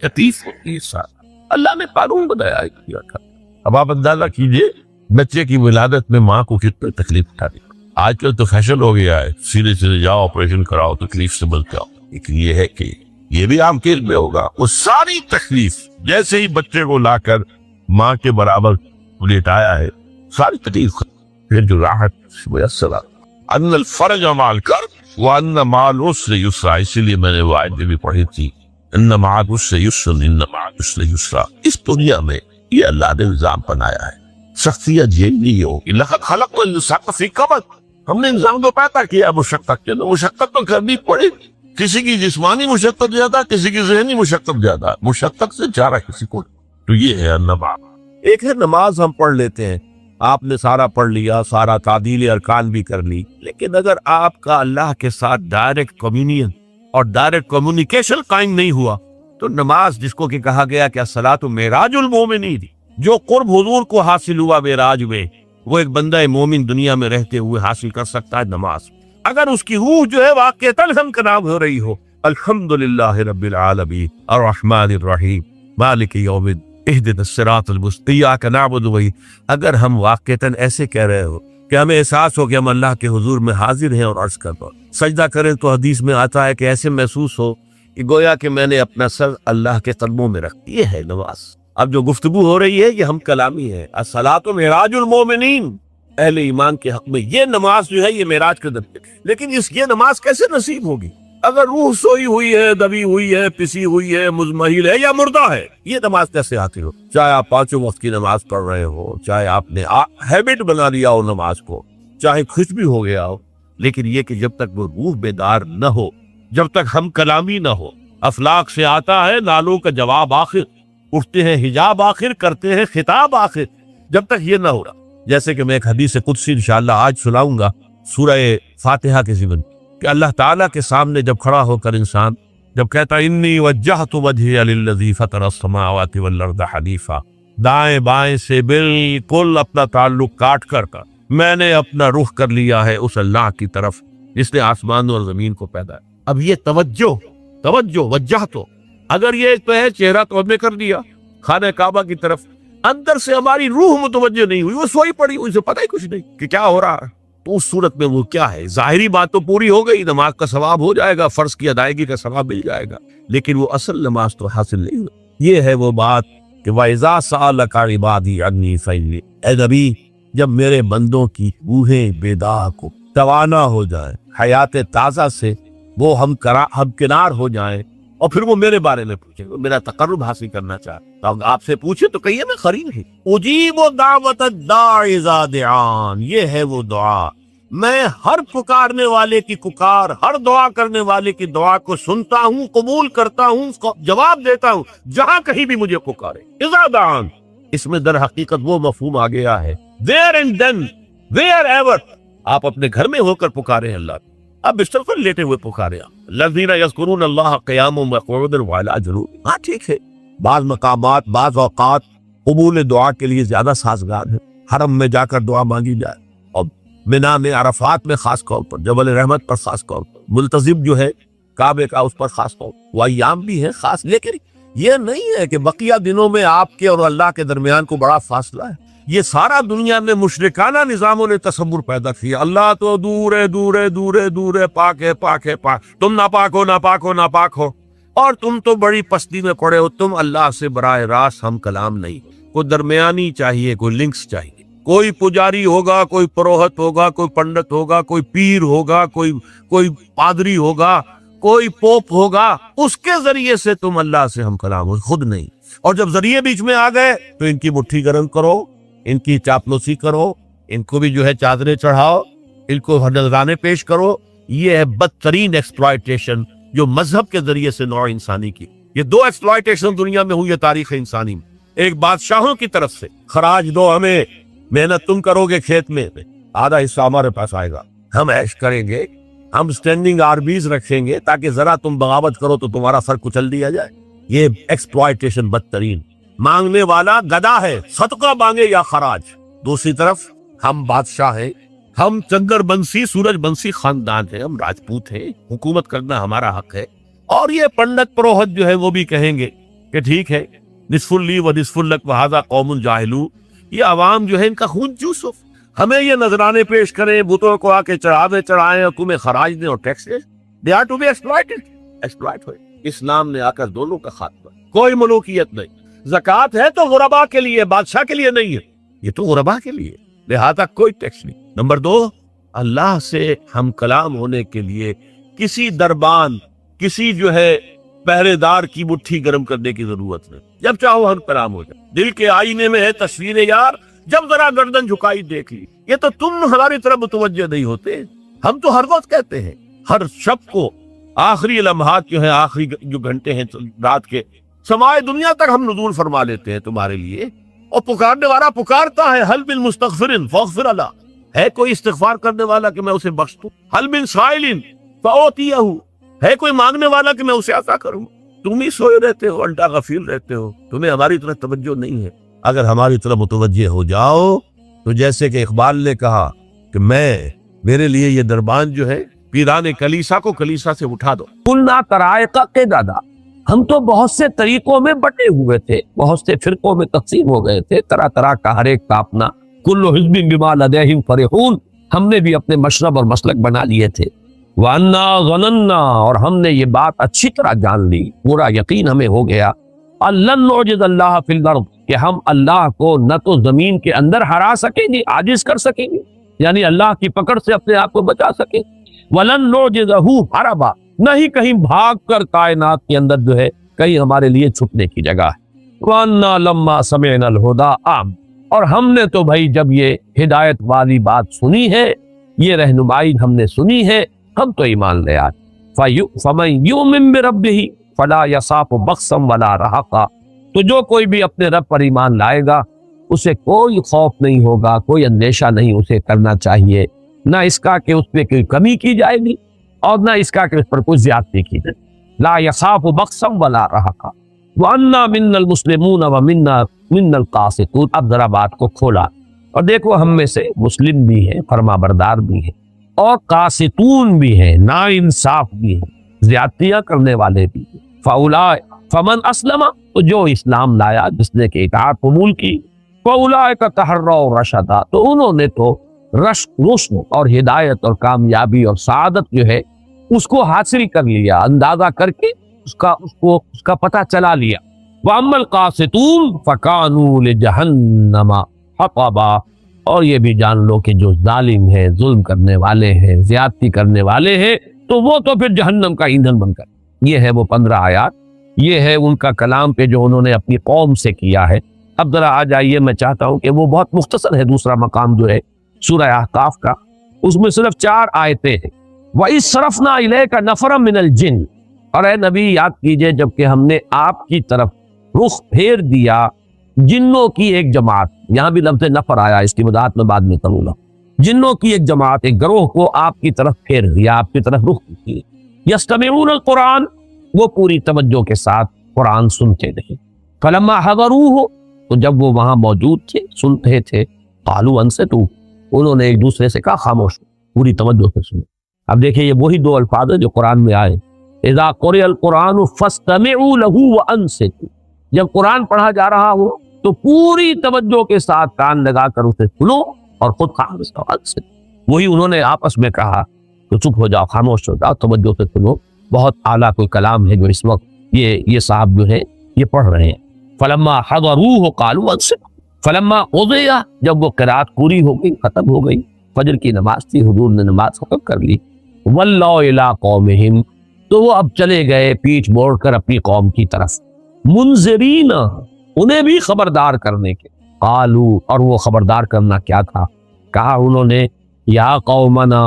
S1: تکلیف ہوتی ہے ساتھ اللہ نے قانون بنایا ہے کیا تھا اب آپ اندازہ کیجئے بچے کی ولادت میں ماں کو کتنے تکلیف اٹھانی آج کل تو فیشن ہو گیا ہے سیدھے سیدھے جاؤ آپریشن کراؤ تکلیف سے بچ جاؤ لیکن یہ ہے کہ یہ بھی عام کیس میں ہوگا وہ ساری تکلیف جیسے ہی بچے کو لا کر ماں کے برابر لیٹایا ہے ساری تکلیف پھر جو راحت میسر ان الفرج مع الکرب وان مع العسر یسرا اسی لیے میں نے وہ آیت بھی پڑھی تھی ان مع العسر یسرا ان مع العسر یسرا اس دنیا میں یہ اللہ نے نظام بنایا ہے شخصیت جھیلنی ہوگی لقد خلقنا الانسان فی کبد ہم نے انسان کو پیدا کیا مشقت کے اندر مشقت تو کرنی پڑے کسی کی جسمانی مشقت زیادہ کسی کی ذہنی مشقت زیادہ مشقت سے چارہ کسی کو تو یہ ہے نماز ایک ہے نماز ہم پڑھ لیتے ہیں آپ نے سارا پڑھ لیا سارا تعدیل ارکان بھی کر لی لیکن اگر آپ کا اللہ کے ساتھ ڈائریکٹ کمیونین اور ڈائریکٹ کمیونیکیشن قائم نہیں ہوا تو نماز جس کو کہ کہا گیا کہ الصلاۃ معراج المومنین جو قرب حضور کو حاصل ہوا معراج میں وہ ایک بندہ مومن دنیا میں رہتے ہوئے حاصل کر سکتا ہے نماز اگر اس کی روح جو ہے واقعتاً ہم کا نام ہو رہی ہو الحمدللہ رب العالمین الرحمن الرحیم مالک یوم الدین اہدنا الصراط المستقیم ایاک نعبد اگر ہم واقعتاً ایسے کہہ رہے ہو کہ ہمیں احساس ہو کہ ہم اللہ کے حضور میں حاضر ہیں اور عرض کر دو سجدہ کریں تو حدیث میں آتا ہے کہ ایسے محسوس ہو کہ گویا کہ میں نے اپنا سر اللہ کے قدموں میں رکھ یہ ہے نماز اب جو گفتگو ہو رہی ہے یہ ہم کلامی ہے الصلاۃ معراج المومنین اہل ایمان کے حق میں یہ نماز جو ہے یہ معراج کا درجہ لیکن یہ نماز کیسے نصیب ہوگی اگر روح سوئی ہوئی ہے دبی ہوئی ہے پسی ہوئی ہے مزمحل ہے یا مردہ ہے یہ نماز کیسے آتی ہو چاہے آپ 5 وقت کی نماز پڑھ رہے ہو چاہے آپ نے ہیبٹ بنا لیا ہو نماز کو چاہے خوش بھی ہو گیا ہو لیکن یہ کہ جب تک وہ روح بیدار نہ ہو جب تک ہم کلامی نہ ہو افلاک سے آتا ہے نالوں کا جواب آخر اٹھتے ہیں حجاب آخر کرتے ہیں خطاب آخر جب تک یہ نہ ہو رہا جیسے کہ میں ایک حدیث قدسی انشاءاللہ آج سناؤں گا سورہ فاتحہ کے ضمن کہ اللہ تعالیٰ کے سامنے جب کھڑا ہو کر انسان جب کہتا انی وجہت وجہی للذی فطر السماوات والارض حنیفا دائیں بائیں سے بالکل اپنا تعلق کاٹ کر میں نے اپنا رخ کر لیا ہے اس اللہ کی طرف جس نے آسمان اور زمین کو پیدا ہے اب یہ توجہ وجہ تو اگر یہ تو ہے چہرہ تو ہم نے کر دیا خانہ کعبہ کی طرف اندر سے ہماری روح متوجہ نہیں ہوئی وہ سوئی پڑی اسے پتہ ہی کچھ نہیں کہ کیا ہو رہا ہے
S2: تو اس صورت میں وہ کیا ہے، ظاہری بات تو پوری ہو گئی، نماز کا ثواب ہو جائے گا، فرض کی ادائیگی کا ثواب مل جائے گا، لیکن وہ اصل نماز تو حاصل نہیں ہوئی۔ یہ ہے وہ بات کہ وَإِذَا سَأَلَكَ عِبَادِي عَنِّي فَإِنِّي، اے نبی جب میرے بندوں کی روحیں بیدار کو توانا ہو جائیں، حیات تازہ سے وہ ہم کنار ہو جائیں، اور پھر وہ میرے بارے میں پوچھیں، وہ میرا تقرب حاصل کرنا چاہتے تو آپ سے پوچھے تو کہیے میں قریب ہوں، اجیب دعوت الداع اذا دعان، یہ ہے وہ دعا، میں ہر پکارنے والے کی پکار، ہر دعا کرنے والے کی دعا کو سنتا ہوں، قبول کرتا ہوں، اس کو جواب دیتا ہوں جہاں کہیں بھی مجھے پکارے۔ اذا دعان، اس میں در حقیقت وہ مفہوم آ گیا ہے there and then wherever، آپ اپنے گھر میں ہو کر پکارے ہیں اللہ، آپ بستر پر لیٹے ہوئے پکارے الذین یذکرون اللہ قیاما وقعودا وعلی جنوبہم، ہاں ٹھیک ہے، بعض مقامات بعض اوقات قبول دعا کے لیے زیادہ سازگار ہے، حرم میں جا کر دعا مانگی جائے، اور منا میں عرفات میں خاص طور پر، جبل رحمت پر خاص طور پر، ملتزم جو ہے کعبے کا اس پر خاص طور پر، وہ ایام بھی ہیں خاص، لیکن یہ نہیں ہے کہ بقیہ دنوں میں آپ کے اور اللہ کے درمیان کو بڑا فاصلہ ہے۔ یہ سارا دنیا میں مشرکانہ نظاموں نے تصور پیدا کیا، اللہ تو دور ہے دور ہے دور ہے دور ہے، پاک ہے پاک ہے پاک، تم ناپاک ہو ناپاک ہو ناپاک ہو، اور تم تو بڑی پستی میں پڑے ہو، تم اللہ سے براہ راست ہم کلام نہیں، کوئی درمیانی چاہیے، کوئی لنکس چاہیے، کوئی پجاری ہوگا، کوئی پروہت ہوگا، کوئی پنڈت ہوگا، کوئی پیر ہوگا، کوئی پادری ہوگا، کوئی پوپ ہوگا، اس کے ذریعے سے تم اللہ سے ہم کلام ہو، خود نہیں۔ اور جب ذریعے بیچ میں آ گئے تو ان کی مٹھی گرم کرو، ان کی چاپلوسی کرو، ان کو بھی جو ہے چادریں چڑھاؤ، ان کو نذرانے پیش کرو۔ یہ ہے بدترین ایکسپلائٹیشن جو مذہب کے ذریعے سے نوع انسانی کی۔ یہ دو ایکسپلائٹیشن دنیا میں ہوئی ہے تاریخ انسانی میں، ایک بادشاہوں کی طرف سے خراج دو ہمیں، محنت تم کرو گے کھیت میں، آدھا حصہ ہمارے پاس آئے گا، ہم عیش کریں گے، ہم سٹینڈنگ آربیز رکھیں گے تاکہ ذرا تم بغاوت کرو تو تمہارا سر کچل دیا جائے۔ یہ ایکسپلائٹیشن بدترین، مانگنے والا گدا ہے، صدقہ مانگے یا خراج۔ دوسری طرف ہم بادشاہ ہیں، ہم چندر بنسی سورج بنسی خاندان ہیں، ہم راجپوت ہیں، حکومت کرنا ہمارا حق ہے۔ اور یہ پنڈت پروہت جو ہے وہ بھی کہیں گے کہ ٹھیک ہے، نصف لی و نصف لک وہذا قوم جاہلون، یہ عوام جو ہے ان کا خون چوسو، ہمیں یہ نذرانے پیش کریں، بتوں کو آ کے چڑھاوے چڑھائیں اور تمہیں خراج دیں اور ٹیکس دیں، they are to be exploited، exploit ہوئے۔ اسلام نے آ کر دونوں کا خاتمہ، کوئی ملوکیت نہیں۔ زکوٰۃ ہے تو غربا کے لیے، بادشاہ کے لیے نہیں ہے، یہ تو غربا کے لیے، لہذا کوئی ٹیکس نہیں۔ نمبر دو، اللہ سے ہم کلام ہونے کے لیے کسی دربان، کسی جو ہے پہرے دار کی مٹھی گرم کرنے کی ضرورت نہیں، جب چاہو ہم کلام ہو جائے۔ دل کے آئینے میں ہے تصویر یار، جب ذرا گردن جھکائی دیکھ لی، یہ تو تم ہماری طرف متوجہ نہیں ہوتے، ہم تو ہر وقت کہتے ہیں، ہر شب کو آخری لمحات جو ہیں، آخری جو گھنٹے ہیں رات کے، سمائے دنیا تک ہم نزول فرما لیتے ہیں تمہارے لیے، اور پکارنے والا پکارتا ہے، حل من مستغفر فاغفر له، ہے کوئی استغفار کرنے والا کہ میں اسے بخش دوں، حل من سائل فاعطیہ، ہے کوئی مانگنے والا کہ میں اسے عطا کروں۔ تم ہی سوئے رہتے ہو، الٹا غفیل رہتے ہو، تمہیں ہماری طرف توجہ نہیں ہے۔ اگر ہماری طرف متوجہ ہو جاؤ تو جیسے کہ اقبال نے کہا کہ میرے لیے یہ دربان جو ہے، پیران کلیسا کو کلیسا سے اٹھا دو۔
S3: کلنا طرائق کے دادا، ہم تو بہت سے طریقوں میں بٹے ہوئے تھے، بہت سے فرقوں میں تقسیم ہو گئے تھے، طرح طرح کا ہر ایک کا اپنا، کل حزب بما لدیہم فرحون، ہم نے بھی اپنے مشرب اور مسلک بنا لیے تھے۔ وَأَنَّا ظَنَنَّا، اور ہم نے یہ بات اچھی طرح جان لی، پورا یقین ہمیں ہو گیا، أَلَّن نُعْجِزَ اللَّهَ فِي الْأَرْضِ، کہ ہم اللہ کو نہ تو زمین کے اندر ہرا سکیں گے، عاجز کر سکیں گے، یعنی اللہ کی پکڑ سے اپنے آپ کو بچا سکیں، وَلَن نُعْجِزَهُ هَرَبًا، نہ ہی کہیں بھاگ کر کائنات کے اندر جو ہے کہیں ہمارے لیے چھپنے کی جگہ ہے۔ وَأَنَّا لَمَّا سَمِعْنَا الْهُدَىٰ آمَنَّا، اور ہم نے تو بھائی جب یہ ہدایت والی بات سنی ہے، یہ رہنمائی ہم نے سنی ہے، ہم تو ایمان لے آئے۔ فَمَن يُؤْمِن بِرَبِّهِ فَلَا يَخَافُ بَخْسًا وَلَا رَهَقًا، تو جو کوئی بھی اپنے رب پر ایمان لائے گا، اسے کوئی خوف نہیں ہوگا، کوئی اندیشہ نہیں اسے کرنا چاہیے، نہ اس کا کہ اس پہ کوئی کمی کی جائے گی، اور نہ اس کا کہ اس پر کوئی زیادتی کی جائے گی۔ لا يخاف بخسا ولا رہقا وَأَنَّا مِنَّا الْمُسْلِمُونَ وَمِنَّا الْقَاسِطُونَ۔ اب ذرا بات کو کھولا اور دیکھو، ہم میں سے مسلم بھی ہیں، فرما بردار بھی ہیں، اور قاسطون بھی ہیں، نا انصاف بھی ہیں، زیادتیاں کرنے والے بھی ہیں۔ فمن اسلم، تو جو اسلام لایا، جس نے کہ اطاعت قبول کی، فاولئک تحروا رشدا، تو انہوں نے تو رشد اور ہدایت اور کامیابی اور سعادت جو ہے اس کو حاصل کر لیا، اندازہ کر کے اس کا پتہ چلا لیا۔ وَأَمَّا الْقَاسِطُونَ فَكَانُوا لِجَهَنَّمَ حَطَبًا، اور یہ بھی جان لو کہ جو ظالم ہیں، ظلم کرنے والے ہیں، زیادتی کرنے والے ہیں، تو وہ تو پھر جہنم کا ایندھن بن کر۔ یہ ہے وہ 15 آیات، یہ ہے ان کا کلام پہ جو انہوں نے اپنی قوم سے کیا ہے۔ اب ذرا آ جائیے، میں چاہتا ہوں کہ وہ بہت مختصر ہے دوسرا مقام جو ہے سورہ احقاف کا، اس میں صرف 4 آیتیں ہیں۔ وَإِذْ صَرَفْنَا إِلَيْكَ نَفَرًا مِنَ الْجِنِّ، اور اے نبی یاد کیجئے جب کہ ہم نے آپ کی طرف رخ پھیر دیا جنوں کی ایک جماعت، یہاں بھی لفظ نفر آیا، اس کی وضاحت میں بعد میں کروں گا۔ جنوں کی ایک جماعت، ایک گروہ کو آپ کی طرف پھیر دیا، آپ کی طرف رخ کیے۔ یستمعون القرآن، وہ پوری توجہ کے ساتھ قرآن سنتے رہے۔ فلما حضروہ، تو جب وہ وہاں موجود تھے، سنتے تھے، قالوا انصتوا، انہوں نے ایک دوسرے سے کہا خاموش، پوری توجہ سے سنو۔ اب دیکھیں یہ وہی 2 الفاظ ہیں جو قرآن میں آئے، اذا قرئ القرآن فاستمعوا له وانصتوا، جب قرآن پڑھا جا رہا ہو تو پوری توجہ کے ساتھ کان لگا کر اسے سنو اور خود خاموش سے۔ وہی انہوں نے آپس میں کہا تو چپ ہو جاؤ، خاموش ہو جاؤ، توجہ سے سنو۔ بہت اعلیٰ کوئی کلام ہے جو اس وقت یہ صاحب جو ہے یہ پڑھ رہے ہیں۔ فلما حضروہ قالوا انصتوا، فلما قضی، جب وہ قرات پوری ہو گئی، ختم ہو گئی، فجر کی نماز تھی، حضور نے نماز ختم کر لی، ولوا الی قومہم، تو وہ اب چلے گئے پیٹھ موڑ کر اپنی قوم کی طرف، منذرین، انہیں بھی خبردار کرنے کے۔ قالو، اور وہ خبردار کرنا کیا تھا؟ کہا انہوں نے یا قومنا،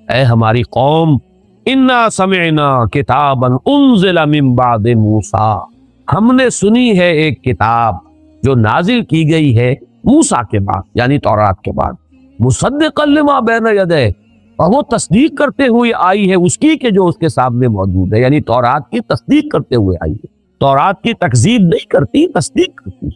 S3: اے ہماری قوم، انا سمعنا کتابا انزل من بعد موسیٰ، ہم نے سنی ہے ایک کتاب جو نازل کی گئی ہے موسیٰ کے بعد، یعنی تورات کے بعد، مصدقا لما بین یدیہ، اور وہ تصدیق کرتے ہوئے آئی ہے اس کی کہ جو اس کے سامنے موجود ہے، یعنی تورات کی تصدیق کرتے ہوئے آئی ہے۔ تورات کی تکذیب نہیں کرتی، تصدیق کرتی۔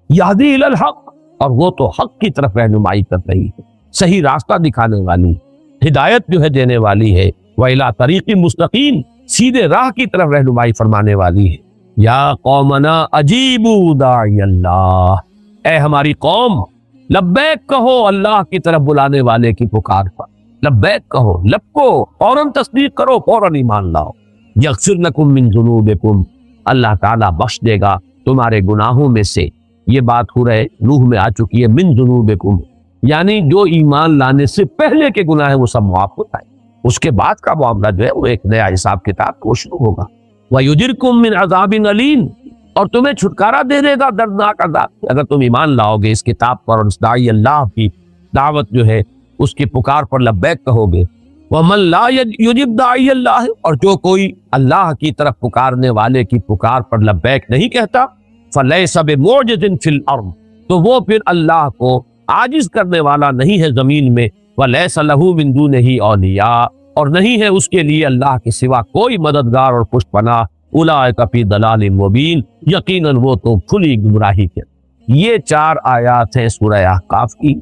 S3: یہدی الی الحق، اور وہ تو حق کی طرف رہنمائی کر رہی ہے، صحیح راستہ دکھانے والی، ہدایت جو ہے دینے والی ہے، وَإِلَىٰ طَرِيقٍ مُسْتَقِيمٍ، سیدھے راہ کی طرف رہنمائی فرمانے والی ہے۔ یا قومنا اجیبوا داعی اللہ، اے ہماری قوم لبیک کہو اللہ کی طرف بلانے والے کی پکار پر، لبیک کہو، لب کو فوراً تصدیق کرو، فوراً ایمان لاؤ۔ یغفر لکم من ذنوبکم، اللہ تعالیٰ بخش دے گا تمہارے گناہوں میں سے۔ یہ بات سورہ نوح میں آ چکی ہے، من ذنوبکم، یعنی جو ایمان لانے سے پہلے کے گناہ ہیں وہ سب معاف ہوتا ہے، اس کے بعد کا معاملہ جو ہے وہ ایک نیا حساب کتاب وہ شروع ہوگا۔ وَيُجِرْكُم مِّنْ عَذَابٍ أَلِيمٍ، اور تمہیں چھٹکارا دے دے گا دردناک عذاب، اگر تم ایمان لاؤ گے اس کتاب پر اور اس داعی اللہ کی دعوت جو ہے اس کی پکار پر لبیک کہو گے۔ وَمَن لَا يُجِبْ دَاعِيَ اللَّهِ، اور جو کوئی اللہ کی طرف پکارنے والے کی پکار پر لبیک نہیں کہتا، فَلَيْسَ بِمُعْجِزٍ فِي الْأَرْضِ، تو وہ پھر اللہ کو عاجز کرنے والا نہیں ہے زمین میں، وَلَيْسَ لَهُ مِن دُونِهِ أَوْلِيَاء، اور نہیں ہے اس کے لیے اللہ کے سوا کوئی مددگار اور پشت پناہ، اولئک فی ضلال مبین، یقیناً وہ تو کھلی گمراہی کے۔ یہ 4 آیات ہیں سورہ احقاف کی،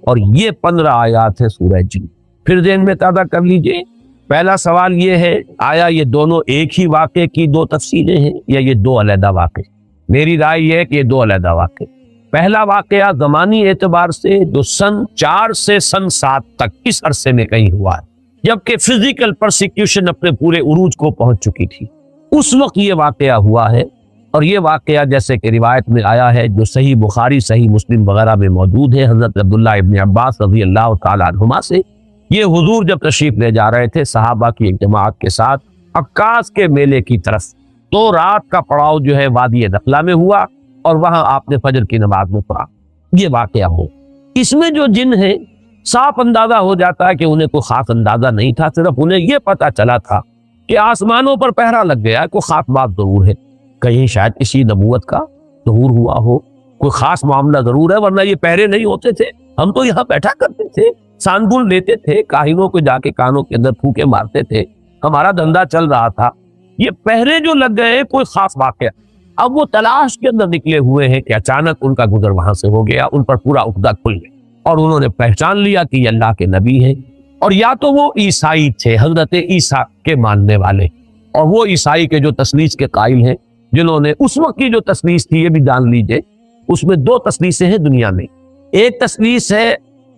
S3: اور یہ 15 آیات ہیں سورہ جن۔ پھر ذہن میں تازہ کر لیجئے، پہلا سوال یہ ہے، آیا یہ دونوں ایک ہی واقعے کی 2 تفسیریں ہیں یا یہ 2 علیحدہ واقعے؟ میری رائے یہ ہے کہ یہ 2 علیحدہ واقعے۔ پہلا واقعہ زمانی اعتبار سے جو سن 4 سے سن 7 تک اس عرصے میں کہیں ہوا ہے، جبکہ فزیکل پرسیکیوشن اپنے پورے عروج کو پہنچ چکی تھی، اس وقت یہ واقعہ ہوا ہے۔ اور یہ واقعہ جیسے کہ روایت میں آیا ہے جو صحیح بخاری، صحیح مسلم وغیرہ میں موجود ہے، حضرت عبداللہ ابن عباس رضی اللہ تعالیٰ عنہما سے، یہ حضور جب تشریف لے جا رہے تھے صحابہ کی ایک جماعت کے ساتھ عکاس کے میلے کی طرف، تو رات کا پڑاؤ جو ہے وادی نخلا میں ہوا اور وہاں آپ نے فجر کی نماز میں پڑھا۔ یہ واقعہ ہو، اس میں جو جن ہیں صاف اندازہ ہو جاتا ہے کہ انہیں کوئی خاص اندازہ نہیں تھا، صرف انہیں یہ پتا چلا تھا کہ آسمانوں پر پہرا لگ گیا، کوئی خاص بات ضرور ہے، کہیں شاید کسی نبوت کا ظہور ہوا ہو، کوئی خاص معاملہ ضرور ہے، ورنہ یہ پہرے نہیں ہوتے تھے، ہم تو یہاں بیٹھا کرتے تھے، سانبن لیتے تھے، کاہنوں کو جا کے کانوں کے اندر پھونکے مارتے تھے، ہمارا دھندا چل رہا تھا، یہ پہرے جو لگ گئے کوئی خاص واقعہ۔ اب وہ تلاش کے اندر نکلے ہوئے ہیں کہ اچانک ان کا گزر وہاں سے ہو گیا، ان پر پورا عقدہ کھل گیا اور انہوں نے پہچان لیا کہ یہ اللہ کے نبی ہیں، اور یا تو وہ عیسائی تھے، حضرت عیسیٰ کے ماننے والے، اور وہ عیسائی کے جو تثلیث کے قائل ہیں، جنہوں نے اس وقت کی جو تثلیث تھی، یہ بھی جان لیجئے، اس میں 2 تثلیثیں ہیں دنیا میں۔ ایک تثلیث ہے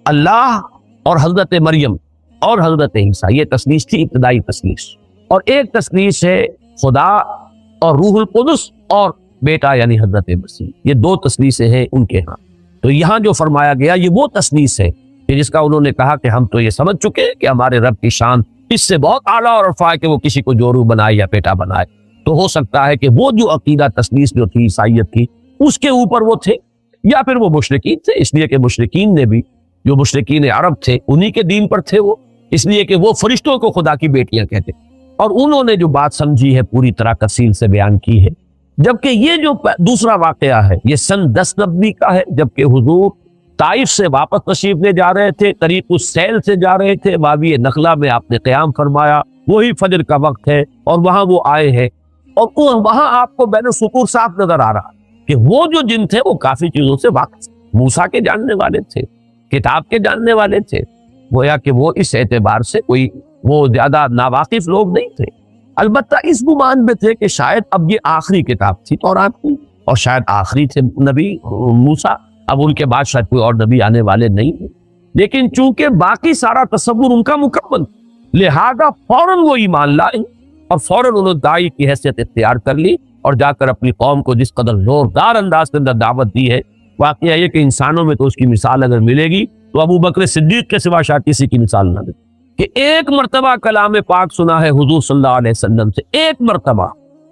S3: اللہ اور حضرت مریم اور حضرت عیسیٰ، یہ تثلیث تھی، ابتدائی تثلیث. اور ایک تثلیث ہے خدا اور روح القدس اور بیٹا یعنی حضرت مسیح. یہ دو تثلیثیں ہیں ان کے ہاں. تو یہاں جو فرمایا گیا یہ وہ تثلیث ہے کہ جس کا انہوں نے کہا کہ ہم تو یہ سمجھ چکے ہیں کہ ہمارے رب کی شان اس سے بہت اعلیٰ اور رفع ہے کہ وہ کسی کو جورو بنائے یا بیٹا بنائے. تو ہو سکتا ہے کہ وہ جو عقیدہ تثلیث جو تھی عیسائیت کی اس کے اوپر وہ تھے، یا پھر وہ مشرکین تھے، اس لیے کہ مشرکین نے بھی، جو مشرکین عرب تھے انہی کے دین پر تھے وہ، اس لیے کہ وہ فرشتوں کو خدا کی بیٹیاں کہتے. اور انہوں نے جو بات سمجھی ہے پوری طرح تفصیل سے بیان کی ہے. جبکہ یہ جو دوسرا واقعہ ہے یہ سن 10 نبوی کا ہے، جبکہ حضور طائف سے واپس تشریف لے جا رہے تھے، طریق السیل سے جا رہے تھے، وادی نخلا میں آپ نے قیام فرمایا، وہی فجر کا وقت ہے اور وہاں وہ آئے ہیں. اور وہاں آپ کو بین السطور صاف نظر آ رہا کہ وہ جو جن تھے وہ کافی چیزوں سے واقف، موسیٰ کے جاننے والے تھے، کتاب کے جاننے والے تھے، گویا کہ وہ اس اعتبار سے کوئی وہ زیادہ ناواقف لوگ نہیں تھے. البتہ اس گمان میں تھے کہ شاید اب یہ آخری کتاب تھی تورات کی، اور شاید آخری تھے نبی موسیٰ، اب ان کے بعد شاید کوئی اور نبی آنے والے نہیں ہیں. لیکن چونکہ باقی سارا تصور ان کا مکمل، لہذا فوراً وہ ایمان لائے اور فوراً انہوں نے داعی کی حیثیت اختیار کر لی اور جا کر اپنی قوم کو جس قدر زوردار انداز کے اندر دعوت دی ہے. واقعہ یہ کہ انسانوں میں تو اس کی مثال اگر ملے گی تو ابو بکر صدیق کے سوا شاید کسی کی مثال نہ ملے کہ ایک مرتبہ کلام پاک سنا ہے حضور صلی اللہ علیہ وسلم سے، ایک مرتبہ،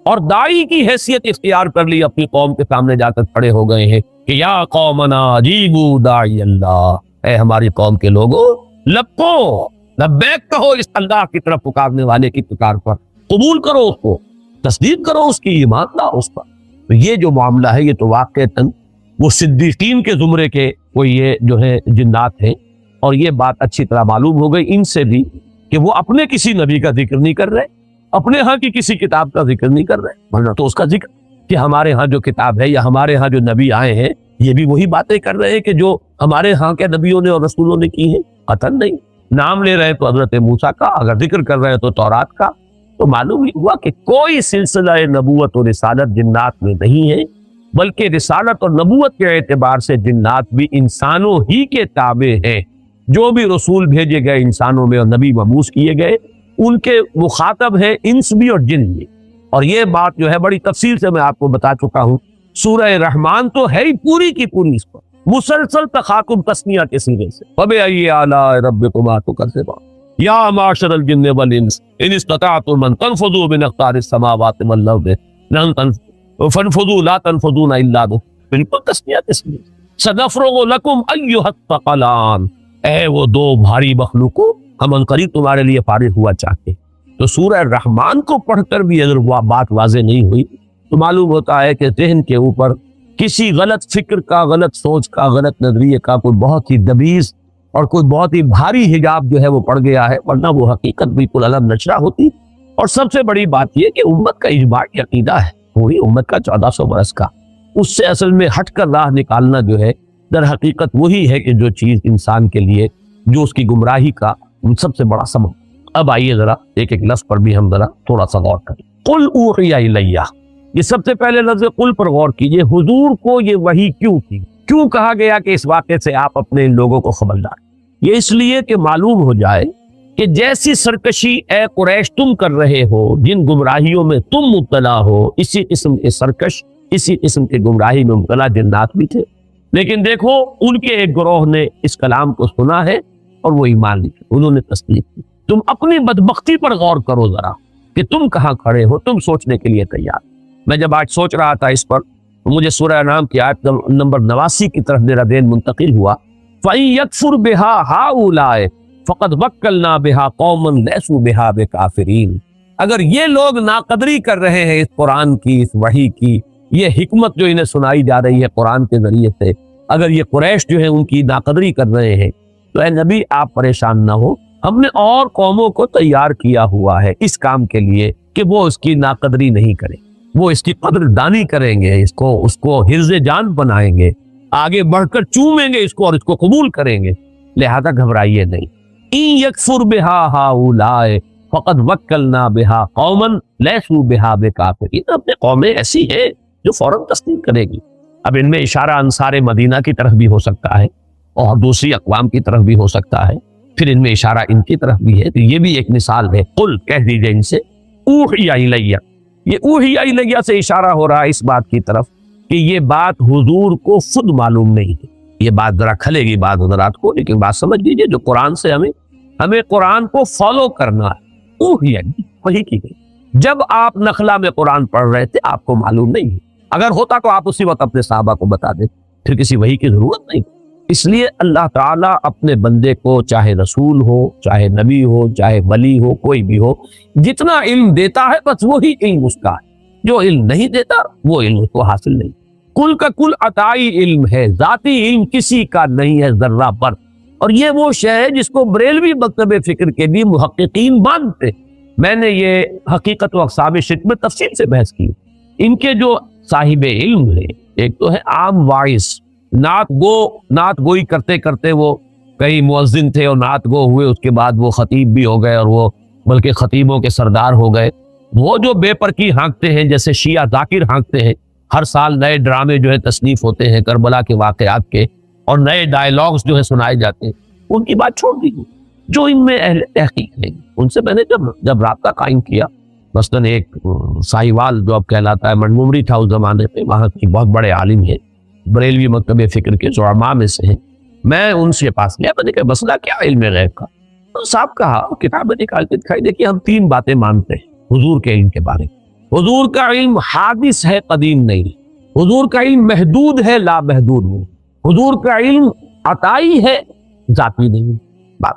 S3: اور داعی کی حیثیت اختیار کر لی، اپنی قوم کے سامنے جا کر کھڑے ہو گئے ہیں کہ یا قومنا اجیبوا داعی اللہ، اے ہماری قوم کے لوگوں لبکو، لبیک کہو اس اللہ کی طرف پکارنے والے کی پکار پر، قبول کرو اس کو، تصدیق کرو اس کی، ایمان لاؤ اس پر. تو یہ جو معاملہ ہے یہ تو واقعتاً وہ صدیقین کے زمرے کے وہ یہ جو ہے جنات ہیں. اور یہ بات اچھی طرح معلوم ہو گئی ان سے بھی کہ وہ اپنے کسی نبی کا ذکر نہیں کر رہے، اپنے ہاں کی کسی کتاب کا ذکر نہیں کر رہے، ورنہ تو اس کا ذکر کہ ہمارے ہاں جو کتاب ہے یا ہمارے ہاں جو نبی آئے ہیں یہ بھی وہی باتیں کر رہے ہیں کہ جو ہمارے ہاں کے نبیوں نے اور رسولوں نے کی ہیں. قطعاً نہیں. نام لے رہے تو حضرت موسیٰ کا، اگر ذکر کر رہے تو تورات کا. تو معلوم ہی ہوا کہ کوئی سلسلہ نبوت اور رسالت جنات میں نہیں ہے، بلکہ رسالت اور نبوت کے اعتبار سے جنات بھی انسانوں ہی کے تابع ہیں. جو بھی رسول بھیجے گئے انسانوں میں اور نبی مبعوث کیے گئے ان کے مخاطب ہیں انس بھی اور جن بھی. اور یہ بات جو ہے بڑی تفصیل سے میں آپ کو بتا چکا ہوں. سورہ رحمان تو ہے ہی پوری کی پوری اس پر مسلسل تخاطب تسنیہ کے صیغے سے، فَبِأَيِّ آلَاءِ رَبِّكُمَا تُكَذِّبَانِ یا معشر الجن والانس ان استطعتم ان تنفذوا من اقطار السماوات والارض فانفذوا لا تنفذون الا بالکل تسنیہ تسنیہ. سنفرغ لکم ایھا الثقلان، اے وہ دو بھاری مخلوقوں ہم عنقریب تمہارے لیے فارغ ہوا چاہتے. تو سورہ رحمان کو پڑھ کر بھی اگر وہ بات واضح نہیں ہوئی تو معلوم ہوتا ہے کہ ذہن کے اوپر کسی غلط فکر کا، غلط سوچ کا، غلط نظریے کا کوئی بہت ہی دبیز اور کوئی بہت ہی بھاری حجاب جو ہے وہ پڑ گیا ہے، ورنہ وہ حقیقت بالکل علم نشرہ ہوتی. اور سب سے بڑی بات یہ کہ امت کا اجماعی عقیدہ ہے، وہی امت کا 1400 برس کا، اس سے اصل میں ہٹ کر راہ نکالنا جو ہے در حقیقت وہی ہے کہ جو چیز انسان کے لیے جو اس کی گمراہی کا سب سے بڑا سبب. اب آئیے ذرا ایک ایک لفظ پر بھی ہم ذرا تھوڑا سا غور کریں. قل اوحی الی، یہ سب سے پہلے لفظ قل پر غور کیجئے. حضور کو یہ وحی کیوں کی، کیوں کہا گیا کہ اس واقعے سے آپ اپنے ان لوگوں کو خبردار؟ یہ اس لیے کہ معلوم ہو جائے کہ جیسی سرکشی اے قریش تم کر رہے ہو، جن گمراہیوں میں تم مبتلا ہو، اسی قسم کے سرکش، اسی قسم کے گمراہی میں مبتلا جنات بھی تھے. لیکن دیکھو ان کے ایک گروہ نے اس کلام کو سنا ہے اور وہ ایمان لائے، انہوں نے تصدیق کی. تم اپنی بدبختی پر غور کرو ذرا کہ تم کہاں کھڑے ہو، تم سوچنے کے لیے تیار. میں جب آج سوچ رہا تھا اس پر تو مجھے سورہ انعام کی آیت نمبر 89 کی طرف میرا ذہن منتقل ہوا. فَإِن يَكْفُرْ بِهَا هَؤُلَاءِ فَقَدْ وَكَّلْنَا بِهَا قَوْمًا لَيْسُوا بِهَا بِكَافِرِينَ. اگر یہ لوگ ناقدری کر رہے ہیں اس قرآن کی، اس وحی کی، یہ حکمت جو انہیں سنائی جا رہی ہے قرآن کے ذریعے سے، اگر یہ قریش جو ہے ان کی ناقدری کر رہے ہیں تو اے نبی آپ پریشان نہ ہو، ہم نے اور قوموں کو تیار کیا ہوا ہے اس کام کے لیے کہ وہ اس کی ناقدری نہیں کریں، وہ اس کی قدر دانی کریں گے، اس کو حرز جان بنائیں گے، آگے بڑھ کر چومیں گے اس کو اور اس کو قبول کریں گے. لہذا گھبرائیے نہیں. ان یکفر بها هؤلاء فقد وکلنا بها قوما لیسوا بها بکافرین. اپنے قومیں ایسی ہیں جو فوراً تصدیق کرے گی. اب ان میں اشارہ انصار مدینہ کی طرف بھی ہو سکتا ہے اور دوسری اقوام کی طرف بھی ہو سکتا ہے. پھر ان میں اشارہ ان کی طرف بھی ہے، تو یہ بھی ایک مثال ہے. قل کہہ دیجئے ان سے، اوحی الیہ، یہ اوحی الیہ سے اشارہ ہو رہا ہے اس بات کی طرف کہ یہ بات حضور کو خود معلوم نہیں ہے. یہ بات ذرا کھلے گی بات حضرات کو، لیکن بات سمجھ لیجیے، جو قرآن سے ہمیں قرآن کو فالو کرنا ہے. اوحی وہی کی گئی. جب آپ نخلا میں قرآن پڑھ رہے تھے آپ کو معلوم نہیں ہے، اگر ہوتا تو آپ اسی وقت اپنے صحابہ کو بتا دیتے، پھر کسی وحی کی ضرورت نہیں. اس لیے اللہ تعالیٰ اپنے بندے کو چاہے رسول ہو، چاہے نبی ہو، چاہے ولی ہو، کوئی بھی ہو، جتنا علم دیتا ہے بس وہی علم اس کا ہے. جو علم نہیں دیتا وہ علم اس کو حاصل نہیں. کل کا کل عطائی علم ہے، ذاتی علم کسی کا نہیں ہے ذرہ پر. اور یہ وہ شے ہے جس کو بریلوی مکتب فکر کے بھی محققین مانتے. میں نے یہ حقیقت و اقسام شرک میں تفصیل سے بحث کی. ان کے جو صاحب علم ہے، ایک تو ہے عام واعظ، نعت گوئی کرتے کرتے وہ کئی مؤذن تھے اور نعت گو ہوئے، اس کے بعد وہ خطیب بھی ہو گئے اور وہ بلکہ خطیبوں کے سردار ہو گئے. وہ جو بے پرکی ہانکتے ہیں، جیسے شیعہ ذاکر ہانکتے ہیں، ہر سال نئے ڈرامے جو ہے تصنیف ہوتے ہیں کربلا کے واقعات کے، اور نئے ڈائیلاگز جو ہے سنائے جاتے ہیں، ان کی بات چھوڑ دیجیے. جو ان میں اہل تحقیق ہیں ان سے میں نے جب رابطہ قائم کیا، مثلاً ایک ساہیوال جو اب کہلاتا ہے، منمومری تھا اس زمانے میں، وہاں کی بہت بڑے عالم ہیں، بریلوی مکتب فکر کے زعماء میں سے ہیں. میں ان سے پاس گیا، میں نے کہا مسئلہ کیا علم غیب کا؟ تو صاحب کہا، کتابیں نکال کے دکھائی، دیکھیے ہم 3 باتیں مانتے ہیں حضور کے علم کے بارے میں. حضور کا علم حادث ہے، قدیم نہیں. حضور کا علم محدود ہے، لا محدود نہیں. حضور کا علم عطائی ہے، ذاتی نہیں. بات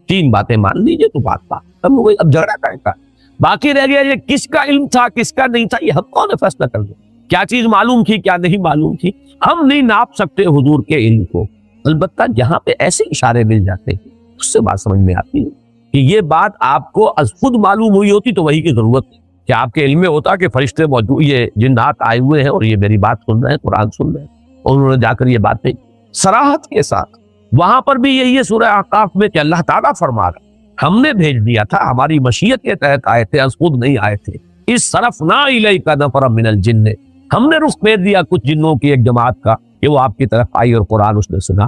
S3: 3 باتیں مان لیجیے تو بات اب جھگڑا کرے گا. باقی رہ گیا یہ کس کا علم تھا کس کا نہیں تھا، یہ ہم کون فیصلہ کر دیں؟ کیا چیز معلوم تھی کیا نہیں معلوم تھی؟ ہم نہیں ناپ سکتے حضور کے علم کو. البتہ جہاں پہ ایسے اشارے مل جاتے ہیں اس سے بات سمجھ میں آتی ہے کہ یہ بات آپ کو از خود معلوم ہوئی ہوتی تو وہی کی ضرورت ہے. کہ آپ کے علم میں ہوتا کہ فرشتے موجود، یہ جنات آئے ہوئے ہیں اور یہ میری بات سن رہے ہیں، قرآن سن رہے ہیں، اور انہوں نے جا کر یہ باتیں صراحت کے ساتھ. وہاں پر بھی یہی ہے سورہ احقاف میں کہ اللہ تعالیٰ فرما رہا ہم نے بھیج دیا تھا، ہماری مشیت کے تحت آئے تھے، از خود نہیں آئے تھے. اس صرفنا الیک نفرا من الجن، ہم نے رخ پھیر دیا کچھ جنوں کی ایک جماعت کا کہ وہ آپ کی طرف آئی اور قرآن اس نے سنا.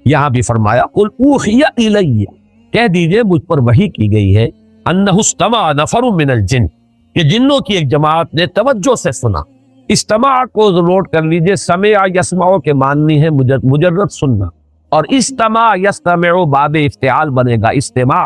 S3: یہاں بھی فرمایا قل اوحی الی، کہہ دیجئے مجھ پر وحی کی گئی ہے، انہ استمع نفر من الجن، کہ جنوں کی ایک جماعت نے توجہ سے سنا. استماع کو نوٹ کر لیجئے، سمع یسمع کے معنی ہے مجرد سننا، اور استماع یستمع باب افتعال بنے گا. استماع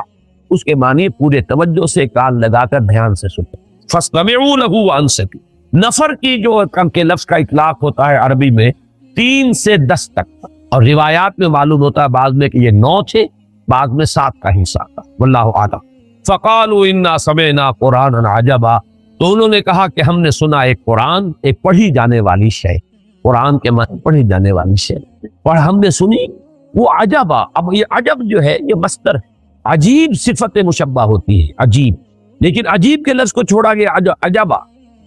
S3: اس کے معنی پورے توجہ سے کان لگا کر دھیان سے سننا. فاستمعوا له وانصتوا، نفر کی جو کے لفظ کا اطلاق ہوتا ہے عربی میں 3 سے 10 تک، اور روایات میں معلوم ہوتا ہے بعض میں کہ یہ 9 تھے، بعض میں 7 کا حصہ تھا، واللہ اعلم. فقالوا انا سمعنا قرانا عجبا، تو انہوں نے کہا کہ ہم نے سنا ایک قرآن، ایک پڑھی جانے والی شے. قرآن کے معنی پڑھی جانے والی شے، اور ہم نے سنی وہ عجبا. اب یہ عجب جو ہے یہ مصدر ہے، عجیب صفت مشبہ ہوتی ہے، عجیب، لیکن عجیب کے لفظ کو چھوڑا گیا عجبا.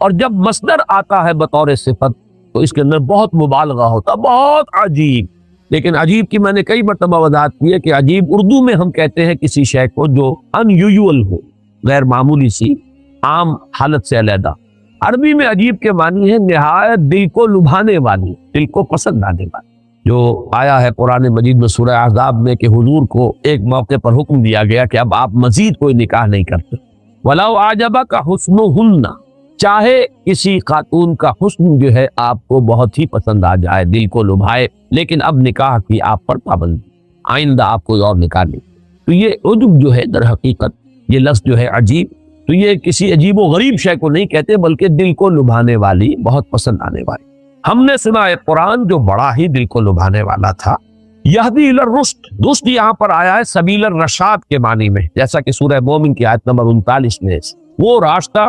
S3: اور جب مصدر آتا ہے بطور صفت تو اس کے اندر بہت مبالغہ ہوتا، بہت عجیب. لیکن عجیب کی میں نے کئی مرتبہ وضاحت کی ہے کہ عجیب اردو میں ہم کہتے ہیں کسی شے کو جو ان یوزول ہو، غیر معمولی سی، عام حالت سے علیحدہ. عربی میں عجیب کے معنی ہے نہایت دل کو لبھانے والی، دل کو پسند آنے والی. جو آیا ہے قرآن مجید میں سورہ احزاب میں کہ حضور کو ایک موقع پر حکم دیا گیا کہ اب آپ مزید کوئی نکاح نہیں کرتے. وَلَوْ أَعْجَبَكَ حُسْنُهُنَّ، چاہے کسی خاتون کا حسن جو ہے آپ کو بہت ہی پسند آ جائے، دل کو لبھائے، لیکن اب نکاح کی آپ پر پابندی، آئندہ آپ کوئی اور نکاح نہیں. تو یہ عجب جو ہے در حقیقت یہ لفظ جو ہے عجیب، تو یہ کسی عجیب و غریب شے کو نہیں کہتے بلکہ دل کو لبھانے والی، بہت پسند آنے والی. ہم نے سنا ایک قرآن جو بڑا ہی دل کو لبھانے والا تھا. یہدی الی الرشد، رشد یہاں پر آیا ہے سبیل الرشاد کے معنی میں، جیسا کہ سورہ مومن کی آیت نمبر 39 میں. وہ راستہ،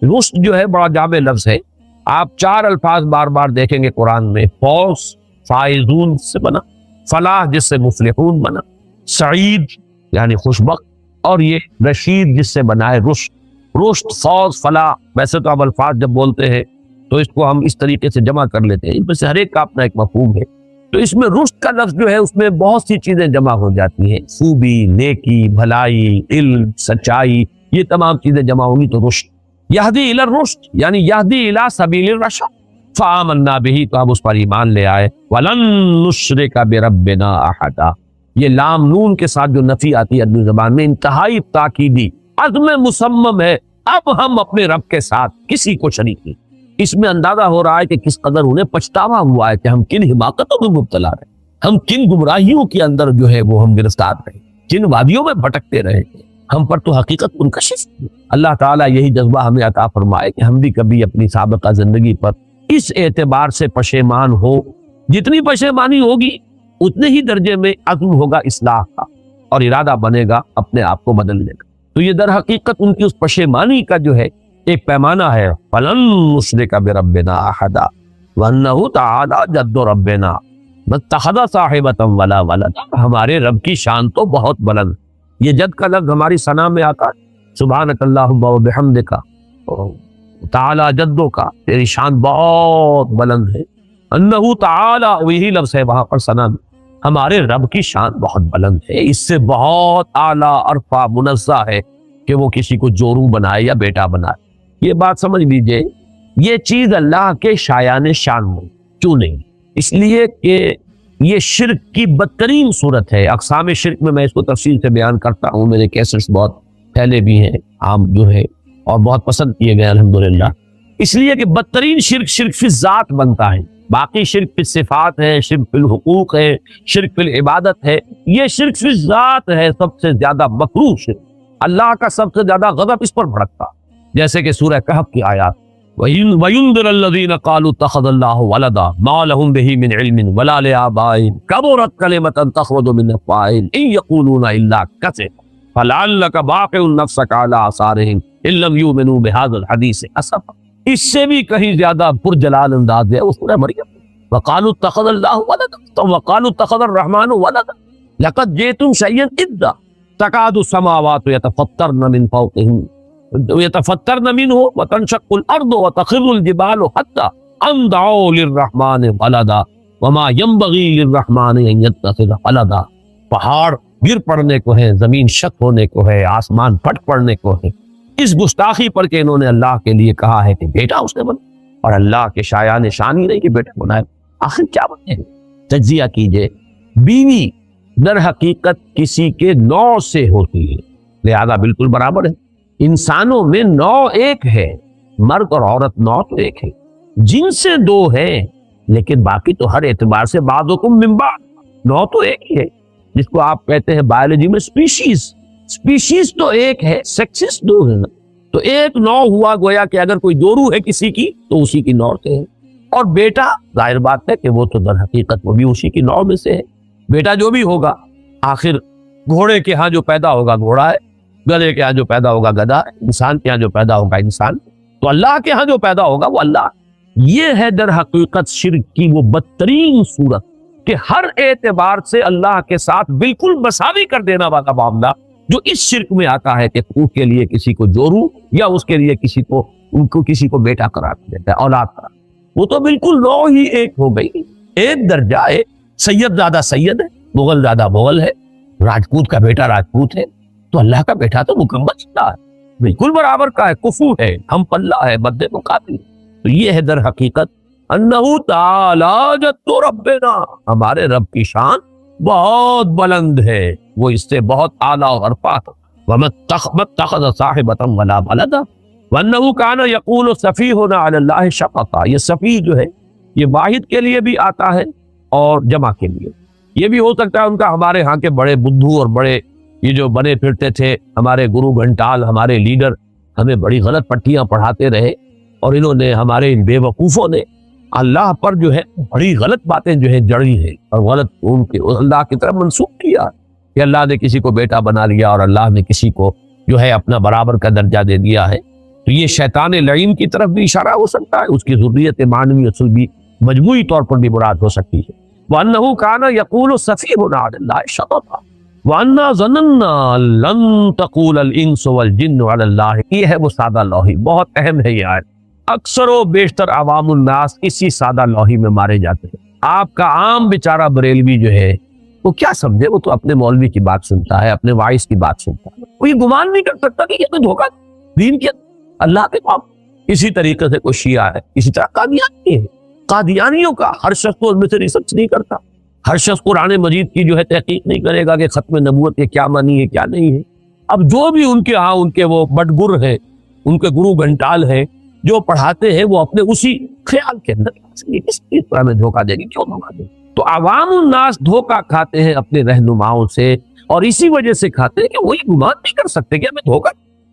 S3: رشد جو ہے بڑا جامع لفظ ہے. آپ 4 الفاظ بار بار دیکھیں گے قرآن میں. فوز فائزون سے بنا، فلاح جس سے مفلحون بنا، سعید یعنی خوشبخت، اور یہ رشید جس سے بنا ہے رشد. رشد، فوز، فلاح، ویسے تو اب الفاظ جب بولتے ہیں تو اس کو ہم اس طریقے سے جمع کر لیتے ہیں، ان میں سے ہر ایک کا اپنا ایک مفہوم ہے. تو اس میں رشد کا لفظ جو ہے اس میں بہت سی چیزیں جمع ہو جاتی ہیں، خوبی، نیکی، بھلائی، علم، سچائی، یہ تمام چیزیں جمع ہوں گی تو رشد. یہدی الی الرشد یعنی یہدی الی سبیل الرشاد، فآمنا بہ، تو ہم اس پر ایمان لے آئے. ولن نشرک بربنا احدا، یہ لام نون کے ساتھ جو نفی آتی ہے عربی زبان میں انتہائی تاکیدی عزم مصمم ہے، اب ہم اپنے رب کے ساتھ کسی کو شریک نہیں۔ اس میں اندازہ ہو رہا ہے کہ کس قدر انہیں پچھتاوا ہوا ہے کہ ہم کن حماقتوں میں مبتلا رہے، ہم کن گمراہیوں کے اندر جو ہے وہ ہم گرفتار رہے، جن وادیوں میں بھٹکتے رہے، ہم پر تو حقیقت منکشف ہے۔ اللہ تعالیٰ یہی جذبہ ہمیں عطا فرمائے کہ ہم بھی کبھی اپنی سابقہ زندگی پر اس اعتبار سے پشیمان ہو، جتنی پشیمانی ہوگی اتنے ہی درجے میں عزم ہوگا اصلاح کا اور ارادہ بنے گا اپنے آپ کو بدلنے کا۔ تو یہ در حقیقت ان کی اس پشیمانی کا جو ہے ایک پیمانہ ہے، فَلَن نُشْرِكَ بِرَبِّنَا أَحَدًا وَأَنَّهُ تَعَالَى جَدُّ رَبِّنَا مَا اتَّخَذَ صَاحِبَةً وَلَا وَلَدًا۔ ہمارے رب کی شان تو بہت بلند، یہ جد کا لفظ ہماری ثنا میں آتا ہے، سبحانک اللہم وبحمدک، تعالی جدوں کا، تیری شان بہت بلند ہے، انہ تعالی وہی لفظ ہے وہاں پر ثنا میں، ہمارے رب کی شان بہت بلند ہے، اس سے بہت اعلیٰ عرفہ منزہ ہے کہ وہ کسی کو جورو بنائے یا بیٹا بنائے۔ یہ بات سمجھ لیجئے، یہ چیز اللہ کے شایان شان میں کیوں نہیں؟ اس لیے کہ یہ شرک کی بدترین صورت ہے۔ اقسام شرک میں اس کو تفصیل سے بیان کرتا ہوں، میرے کیسٹس بہت پھیلے بھی ہیں، عام جو ہے اور بہت پسند کیے گئے الحمدللہ، اس لیے کہ بدترین شرک شرک فی الذات بنتا ہے، باقی شرک فی الصفات ہے، شرک فی الحقوق ہے، شرک فی العبادت ہے، یہ شرک فی الذات ہے سب سے زیادہ مکروہ شرک، اللہ کا سب سے زیادہ غضب اس پر بھڑکتا، جیسے کہ سورہ کہف کی آیات وَيُنذِرَ الَّذِينَ قَالُوا اتَّخَذَ اللَّهُ وَلَدًا مَا لَهُم بِهِ مِنْ عِلْمٍ وَلَا لِآبَائِهِمْ كَبُرَتْ كَلِمَةً تَخْرُجُ مِنْ أَفْوَاهِهِمْ إِنْ يَقُولُونَ إِلَّا كَذِبًا فَلَعَلَّكَ بَاخِعٌ نَفْسَكَ عَلَىٰ آثَارِهِمْ إِن لَّمْ يُؤْمِنُوا بِهَٰذَا الْحَدِيثِ أَسَفًا۔ اس سے بھی کہیں زیادہ پرجلال انداز ہے وہ سورہ مریم، وَقَالُوا اتَّخَذَ اللَّهُ وَلَدًا وَقَالُوا اتَّخَذَ الرَّحْمَٰنُ وَلَدًا لَقَدْ جِئْتُمْ شَيْئًا إِدًّا تَكَادُ السَّمَاوَاتُ يَتَفَطَّرْنَ مِنْ فَوْقِهِنَّ يتفطرن منه وتنشق الارض وتخر الجبال حتى ان دعوا للرحمن ولدا وما ينبغي للرحمن ان يتخذ ولدا۔ پہاڑ گر پڑنے کو ہے، زمین شک ہونے کو ہے، آسمان پھٹ پڑنے کو ہے، اس گستاخی پر کہ انہوں نے اللہ کے لیے کہا ہے کہ بیٹا اس نے بنا، اور اللہ کے شایان شان ہی نہیں کہ بیٹا بنائے، آخر کیا بنے؟ تجزیہ کیجئے، بیوی در حقیقت کسی کے نوع سے ہوتی ہے، لہذا بالکل برابر ہے۔ انسانوں میں نوع ایک ہے، مرد اور عورت نوع تو ایک ہے، جن سے دو ہیں لیکن باقی تو ہر اعتبار سے بعضکم من بعض، نوع تو ایک ہی ہے، جس کو آپ کہتے ہیں بایولوجی میں سپیشیز تو ایک ہے، سیکسز دو ہیں، تو ایک نوع ہوا گویا کہ اگر کوئی دو روح ہے کسی کی تو اسی کی نوع سے ہے، اور بیٹا ظاہر بات ہے کہ وہ تو در حقیقت وہ بھی اسی کی نوع میں سے ہے، بیٹا جو بھی ہوگا آخر گھوڑے کے ہاں جو پیدا ہوگا گھوڑا ہے، گدھے کے ہاں جو پیدا ہوگا گدھا ہے، انسان کے ہاں جو پیدا ہوگا انسان، تو اللہ کے ہاں جو پیدا ہوگا وہ اللہ۔ یہ ہے در حقیقت شرک کی وہ بدترین صورت کہ ہر اعتبار سے اللہ کے ساتھ بالکل مساوی کر دینا والا معاملہ جو اس شرک میں آتا ہے کہ خون کے لیے کسی کو جورو یا اس کے لیے کسی کو بیٹا قرار دیتا ہے، اولاد قرار، وہ تو بالکل نوع ہی ایک ہو گئی، ایک درجہ ہے، سید زیادہ سید ہے، مغل زیادہ مغل ہے، راجپوت کا بیٹا راجپوت ہے، تو اللہ کا بیٹا تو مکمل چلا ہے، بالکل برابر کا ہے، کفو ہے، ہم پلہ ہے، مد مقابل۔ تو یہ ہے در حقیقت انہو تعالی جد ربنا، ہمارے رب کی شان بہت بلند ہے، وہ اس سے بہت اعلیٰ و عرفہ ہے۔ وَمَا اتَّخَذَ صَاحِبَةً وَلَا وَلَدًا وَأَنَّهُ كَانَ يَقُولُ سَفِيهُنَا عَلَى اللَّهِ شَطَطًا۔ یہ سفیہ جو ہے یہ واحد کے لیے بھی آتا ہے اور جمع کے لیے، یہ بھی ہو سکتا ہے ان کا ہمارے ہاں کے بڑے بدھو اور بڑے یہ جو بنے پھرتے تھے ہمارے گرو گھنٹال، ہمارے لیڈر ہمیں بڑی غلط پٹیاں پڑھاتے رہے، اور انہوں نے ہمارے ان بے وقوفوں نے اللہ پر جو ہے بڑی غلط باتیں جو ہے جڑی ہیں اور غلط ان کے اللہ کی طرف منسوخ کیا کہ اللہ نے کسی کو بیٹا بنا لیا اور اللہ نے کسی کو جو ہے اپنا برابر کا درجہ دے دیا ہے۔ تو یہ شیطان لعین کی طرف بھی اشارہ ہو سکتا ہے، اس کی ذریت معنوی اصل بھی مجموعی طور پر بھی مراد ہو سکتی ہے۔ وَأَنَّهُ كَانَ يَقُولُ سَفِيهُنَا عَلَى اللَّهِ شَطَطًا وَأَنَّا ظَنَنَّا لَن تَقُولَ الْإِنسُ وَالْجِنُّ عَلَى اللَّهِ۔ یہ ہے وہ سادہ لوحی، بہت اہم ہے یہ آیت، اکثر و بیشتر عوام الناس اسی سادہ لوحی میں مارے جاتے ہیں۔ آپ کا عام بیچارہ بریلوی جو ہے وہ کیا سمجھے، وہ تو اپنے مولوی کی بات سنتا ہے، اپنے وائس کی بات سنتا ہے، وہ یہ گمان نہیں کر سکتا کہ یہ تو دھوکہ دین کے اللہ کے پاس۔ اسی طریقے سے کوئی شیعہ ہے، اسی طرح قادیانی ہے، قادیانیوں کا ہر شخص ان میں سے ریسرچ نہیں کرتا، ہر شخص قرآن مجید کی جو ہے تحقیق نہیں کرے گا کہ ختم نبوت کے کیا معنی ہے کیا نہیں ہے. اب جو بھی ان کے ہاں ان کے وہ بٹگر ہیں، ان کے گرو گھنٹال ہیں، جو پڑھاتے ہیں وہ اپنے اسی خیال کے اندر اس طرح میں دھوکہ دے گی. کیوں دھوکہ دے گی؟ تو عوام الناس دھوکہ کھاتے ہیں اپنے رہنماؤں سے، اور اسی وجہ سے کھاتے ہیں کہ وہی گمان نہیں کر سکتے کہ ہمیں دھوکہ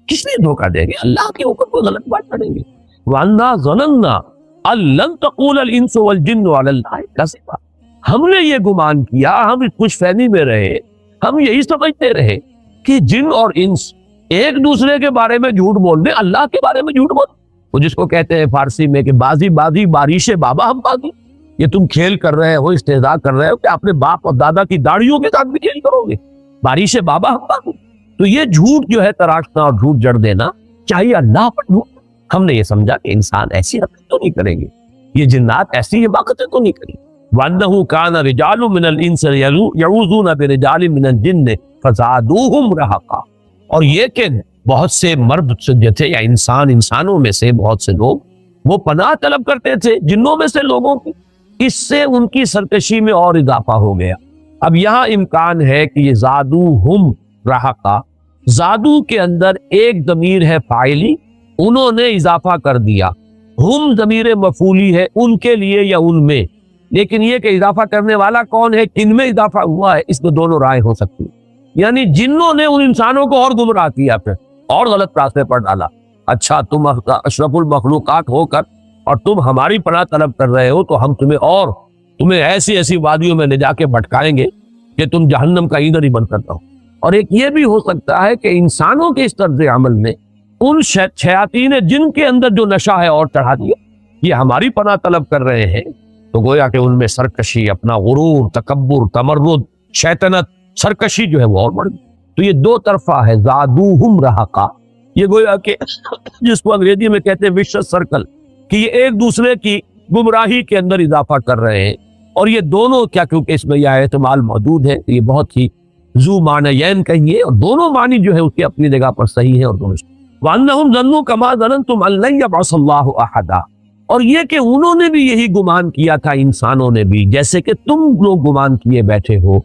S3: کس لیے دھوکہ دیں گے، اللہ کے اوپر کوئی غلط بات کریں گے. وَأَنَّا ظَنَنَّا أَن لَّن تَقُولَ الْإِنسُ وَالْجِنُّ عَلَى اللَّهِ كَذِبًا. ہم نے یہ گمان کیا، ہم اس خوش فہمی میں رہے، ہم یہی سمجھتے رہے کہ جن اور انس ایک دوسرے کے بارے میں جھوٹ بول دیں، اللہ کے بارے میں جھوٹ بول. وہ جس کو کہتے ہیں فارسی میں کہ بازی بازی بارش بابا ہم بازی، یہ تم کھیل کر رہے ہو، استہزاء کر رہے ہو کہ اپنے باپ اور دادا کی داڑھیوں کے ساتھ بھی کھیل کرو گے، بارش بابا ہم بازی. تو یہ جھوٹ جو ہے تراشنا اور جھوٹ جڑ دینا چاہیے اللہ پر جھوٹ. ہم نے یہ سمجھا کہ انسان ایسی حرکت تو نہیں کریں گے، یہ جنات ایسی حماقتیں تو نہیں کریں گے. وَأَنَّهُ كَانَ رِجَالٌ مِّنَ الْإِنسِ يَعُوذُونَ بِرِجَالٍ مِّنَ الْجِنِّ فَزَادُوهُمْ رَهَقًا. اور یہ کہ بہت سے مرد جو تھے یا انسانوں میں سے بہت سے لوگ وہ پناہ طلب کرتے تھے جنوں میں سے لوگوں کی، اس سے ان کی سرکشی میں اور اضافہ ہو گیا. اب یہاں امکان ہے کہ یہ زادوہم رہقا، زادو کے اندر ایک ضمیر ہے فاعلی، انہوں نے اضافہ کر دیا، ہم ضمیر مفعولی ہے ان کے لیے یا ان میں، لیکن یہ کہ اضافہ کرنے والا کون ہے، کن میں اضافہ ہوا ہے، اس میں دونوں رائے ہو سکتی ہیں. یعنی جنوں نے ان انسانوں کو اور گمراہ کیا، پھر اور غلط راستے پر ڈالا. اچھا تم اشرف المخلوقات ہو کر اور تم ہماری پناہ طلب کر رہے ہو تو ہم تمہیں ایسی وادیوں میں لے جا کے بھٹکائیں گے کہ تم جہنم کا ایندھن ہی بن کرتا ہو. اور ایک یہ بھی ہو سکتا ہے کہ انسانوں کے اس طرز عمل نے ان شیاطین جن کے اندر جو نشہ ہے اور چڑھا دیا، یہ ہماری پناہ طلب کر رہے ہیں، تو گویا کہ ان میں سرکشی، اپنا غرور، تکبر، تمرد، شیطنت، سرکشی جو ہے وہ اور بڑھ گئی. تو یہ دو طرفہ ہے، زادوہم رہقا. یہ گویا کہ جس کو انگریزی میں کہتے ہیں وشس سرکل، کہ یہ ایک دوسرے کی گمراہی کے اندر اضافہ کر رہے ہیں. اور یہ دونوں کیا، کیونکہ اس میں یہ احتمال موجود ہے، یہ بہت ہی ذو معنیین کہیے، اور دونوں معنی جو ہے اس کی اپنی جگہ پر صحیح ہے اور درست. وَأَنَّهُمْ ظَنُّوا كَمَا ظَنَنْتُمْ أَن لَّن يَبْعَثَ اللَّهُ أَحَدًا. اور یہ کہ انہوں نے بھی یہی گمان کیا تھا، انسانوں نے بھی، جیسے کہ تم لوگ گمان کیے بیٹھے ہو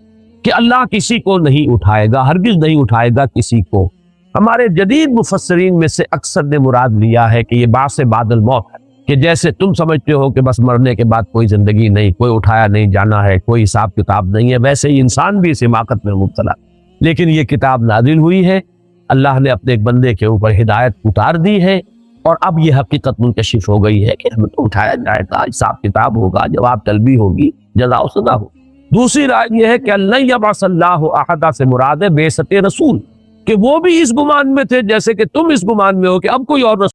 S3: کہ اللہ کسی کو نہیں اٹھائے گا، ہرگز نہیں اٹھائے گا کسی کو. ہمارے جدید مفسرین میں سے اکثر نے مراد لیا ہے کہ یہ بعث بعد الموت ہے، کہ جیسے تم سمجھتے ہو کہ بس مرنے کے بعد کوئی زندگی نہیں، کوئی اٹھایا نہیں جانا ہے، کوئی حساب کتاب نہیں ہے، ویسے ہی انسان بھی اس حماقت میں مبتلا. لیکن یہ کتاب نازل ہوئی ہے، اللہ نے اپنے ایک بندے کے اوپر ہدایت اتار دی ہے، اور اب یہ حقیقت منکشف ہو گئی ہے کہ ہمیں تو اٹھایا جائے گا، حساب کتاب ہوگا، جواب طلبی ہوگی، جزا و سزا ہوگی. دوسری رائے یہ ہے کہ اللہ یبعث اللہ احد سے مراد ہے بعثت رسول، کہ وہ بھی اس گمان میں تھے جیسے کہ تم اس گمان میں ہو کہ اب کوئی اور رسول